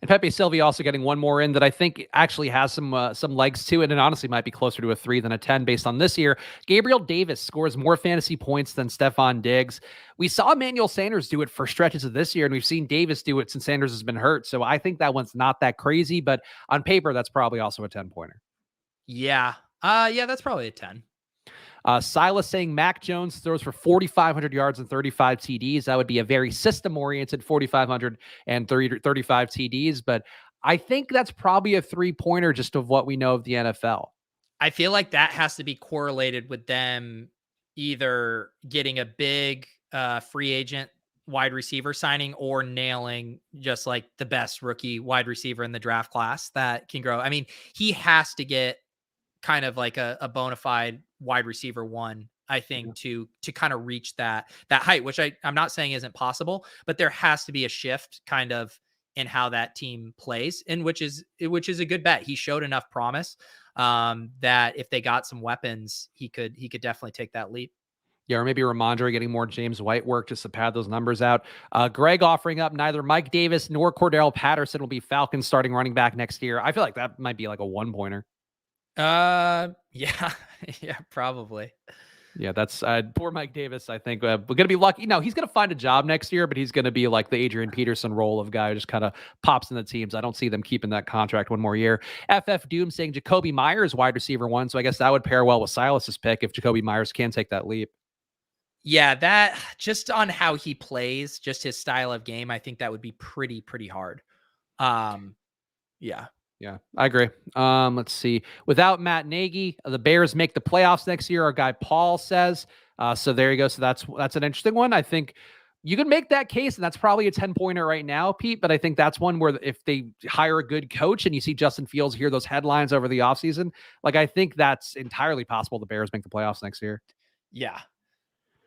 Speaker 2: And Pepe Sylvia also getting one more in that I think actually has some legs to it, and honestly might be closer to a 3 than a 10 based on this year. Gabriel Davis scores more fantasy points than Stephon Diggs. We saw Emmanuel Sanders do it for stretches of this year, and we've seen Davis do it since Sanders has been hurt. So I think that one's not that crazy, but on paper, that's probably also a 10-pointer.
Speaker 1: Yeah. Yeah, that's probably a 10.
Speaker 2: Silas saying Mac Jones throws for 4,500 yards and 35 TDs. That would be a very system-oriented 4,500 and 35 TDs. But I think that's probably a 3-pointer just of what we know of the NFL.
Speaker 1: I feel like that has to be correlated with them either getting a big free agent wide receiver signing or nailing just like the best rookie wide receiver in the draft class that can grow. I mean, he has to get kind of like a bona fide wide receiver one, I think, to kind of reach that height, which I'm not saying isn't possible, but there has to be a shift kind of in how that team plays, and which is a good bet. He showed enough promise that if they got some weapons, he could definitely take that leap.
Speaker 2: Yeah, or maybe Ramondre getting more James White work just to pad those numbers out. Greg offering up neither Mike Davis nor Cordell Patterson will be Falcons starting running back next year. I feel like that might be like a one pointer.
Speaker 1: Yeah, yeah, probably.
Speaker 2: Yeah, that's poor Mike Davis. I think we're going to be lucky. No, he's going to find a job next year, but he's going to be like the Adrian Peterson role of guy who just kind of pops in the teams. I don't see them keeping that contract one more year. FF Doom saying Jacoby Myers wide receiver one. So I guess that would pair well with Silas's pick if Jacoby Myers can take that leap.
Speaker 1: Yeah, that just on how he plays, just his style of game, I think that would be pretty hard. Um, yeah.
Speaker 2: Yeah, I agree. Let's see. Without Matt Nagy, the Bears make the playoffs next year. Our guy Paul says. So there you go. So that's an interesting one. I think you can make that case, and that's probably a 10-pointer right now, Pete. But I think that's one where if they hire a good coach and you see Justin Fields hear those headlines over the offseason, like I think that's entirely possible the Bears make the playoffs next year.
Speaker 1: Yeah.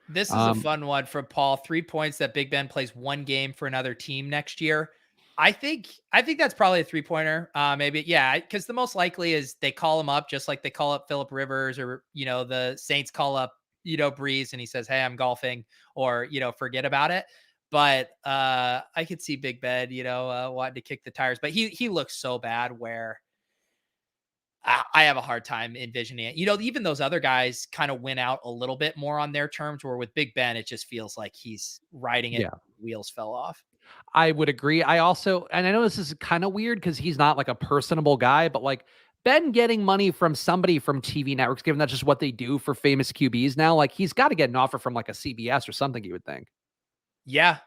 Speaker 1: This is a fun one from Paul. 3 points that Big Ben plays one game for another team next year. I think that's probably a 3-pointer. Maybe, yeah, because the most likely is they call him up just like they call up Phillip Rivers, or the Saints call up Breeze and he says, "Hey, I'm golfing," or forget about it. But I could see Big Ben, wanting to kick the tires, but he looks so bad where I have a hard time envisioning it. Even those other guys kind of went out a little bit more on their terms, where with Big Ben, it just feels like he's riding it.
Speaker 2: Yeah.
Speaker 1: Wheels fell off.
Speaker 2: I would agree. I also, and I know this is kind of weird because he's not like a personable guy, but like Ben getting money from somebody from TV networks, given that's just what they do for famous QBs now, like he's got to get an offer from like a CBS or something, you would think.
Speaker 1: Yeah.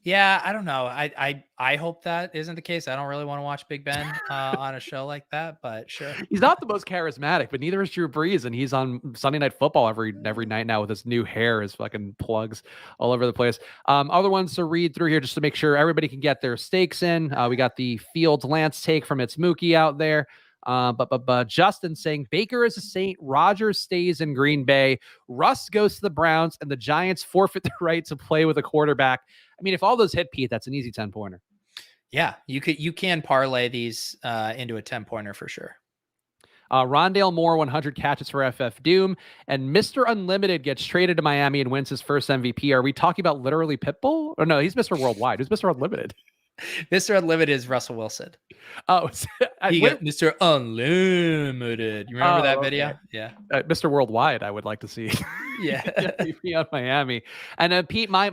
Speaker 1: Yeah, I don't know. I hope that isn't the case. I don't really want to watch Big Ben on a show like that, but sure.
Speaker 2: He's not the most charismatic, but neither is Drew Brees, and he's on Sunday Night Football every night now with his new hair, his fucking plugs all over the place. Other ones to read through here just to make sure everybody can get their stakes in. We got the Fields Lance take from It's Mookie out there. But Justin saying Baker is a Saint, Rodgers stays in Green Bay, Russ goes to the Browns, and the Giants forfeit the right to play with a quarterback. I mean, if all those hit, Pete, that's an easy 10-pointer.
Speaker 1: Yeah, you can parlay these into a 10-pointer for sure.
Speaker 2: Rondale Moore, 100 catches for FF Doom, and Mr. Unlimited gets traded to Miami and wins his first MVP. Are we talking about literally Pitbull? Or no, he's Mr. Worldwide. Who's Mr. Unlimited?
Speaker 1: Mr. Unlimited is Russell Wilson.
Speaker 2: Oh,
Speaker 1: Mr. Unlimited. You remember that video?
Speaker 2: Okay.
Speaker 1: Yeah.
Speaker 2: Mr. Worldwide, I would like to see.
Speaker 1: Yeah.
Speaker 2: MVP on Miami. And Pete, my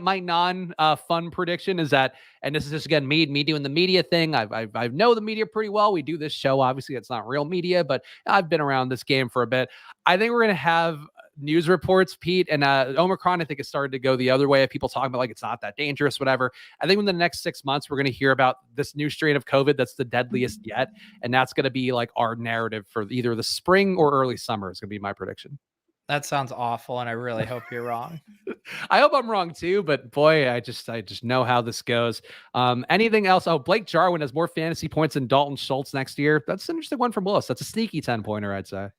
Speaker 2: fun prediction is that, and this is just again me doing the media thing. I know the media pretty well. We do this show. Obviously, it's not real media, but I've been around this game for a bit. I think we're gonna have news reports, Pete, and Omicron, I think, has started to go the other way of people talking about like it's not that dangerous, whatever. I think in the next 6 months, we're going to hear about this new strain of COVID that's the deadliest yet. And that's going to be like our narrative for either the spring or early summer is going to be my prediction.
Speaker 1: That sounds awful, and I really hope you're wrong.
Speaker 2: I hope I'm wrong too, but boy, I just know how this goes. Anything else? Oh, Blake Jarwin has more fantasy points than Dalton Schultz next year. That's an interesting one from Willis. That's a sneaky 10-pointer, I'd say.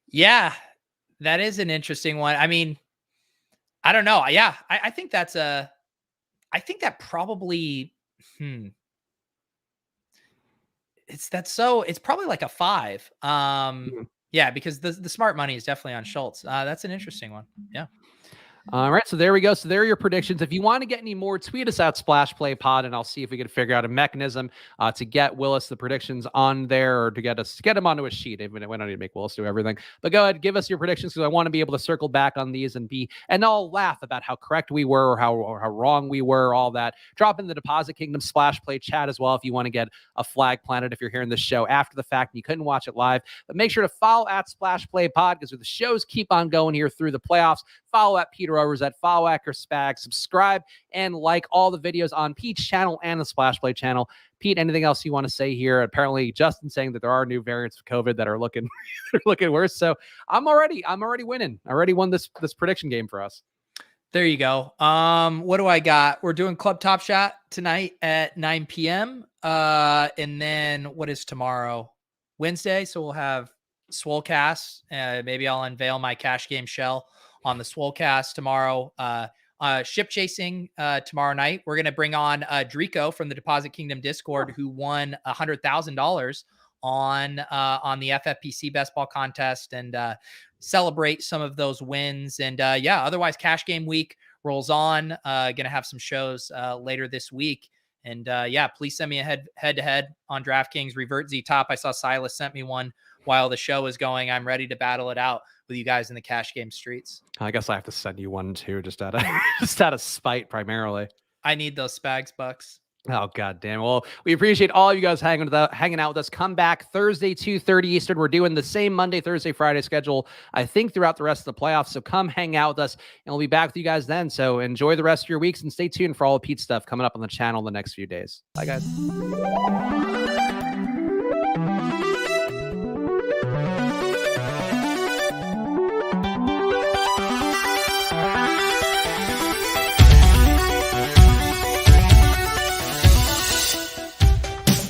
Speaker 1: Yeah, that is an interesting one. I mean, I don't know. Yeah, I think that's I think that probably, it's probably like a 5. Yeah, because the smart money is definitely on Schultz. That's an interesting one. Yeah.
Speaker 2: All right, so there we go. So there are your predictions. If you want to get any more, tweet us at Splash Play Pod, and I'll see if we can figure out a mechanism to get Willis the predictions on there, or to get him onto a sheet. We don't need to make Willis do everything, but go ahead, give us your predictions, because I want to be able to circle back on these and I'll laugh about how correct we were or how wrong we were. All that. Drop in the Deposit Kingdom Splash Play chat as well if you want to get a flag planted if you're hearing this show after the fact and you couldn't watch it live. But make sure to follow at Splash Play Pod, because the shows keep on going here through the playoffs. Follow at Peter or over at Fawak or Spags. Subscribe and like all the videos on Pete's channel and the Splash Play channel. Pete, anything else you want to say here? Apparently, Justin saying that there are new variants of COVID that are looking looking worse. So I'm already winning. I already won this prediction game for us.
Speaker 1: There you go. What do I got? We're doing Club Top Shot tonight at 9 p.m. And then what is tomorrow? Wednesday. So we'll have Swolecast. Maybe I'll unveil my cash game shell on the Swolecast tomorrow. Ship chasing tomorrow night. We're going to bring on Drico from the Deposit Kingdom Discord, who won $100,000 on the FFPC best ball contest, and celebrate some of those wins. And otherwise cash game week rolls on. Gonna have some shows later this week. And please send me a head-to-head on DraftKings. Revert Z Top. I saw Silas sent me one while the show is going. I'm ready to battle it out with you guys in the cash game streets.
Speaker 2: I guess I have to send you one too, just out of spite primarily.
Speaker 1: I need those Spags bucks.
Speaker 2: Oh, God damn. Well, we appreciate all of you guys hanging out with us. Come back Thursday, 2:30 Eastern. We're doing the same Monday, Thursday, Friday schedule, I think, throughout the rest of the playoffs. So come hang out with us, and we'll be back with you guys then. So enjoy the rest of your weeks, and stay tuned for all of Pete's stuff coming up on the channel in the next few days. Bye, guys.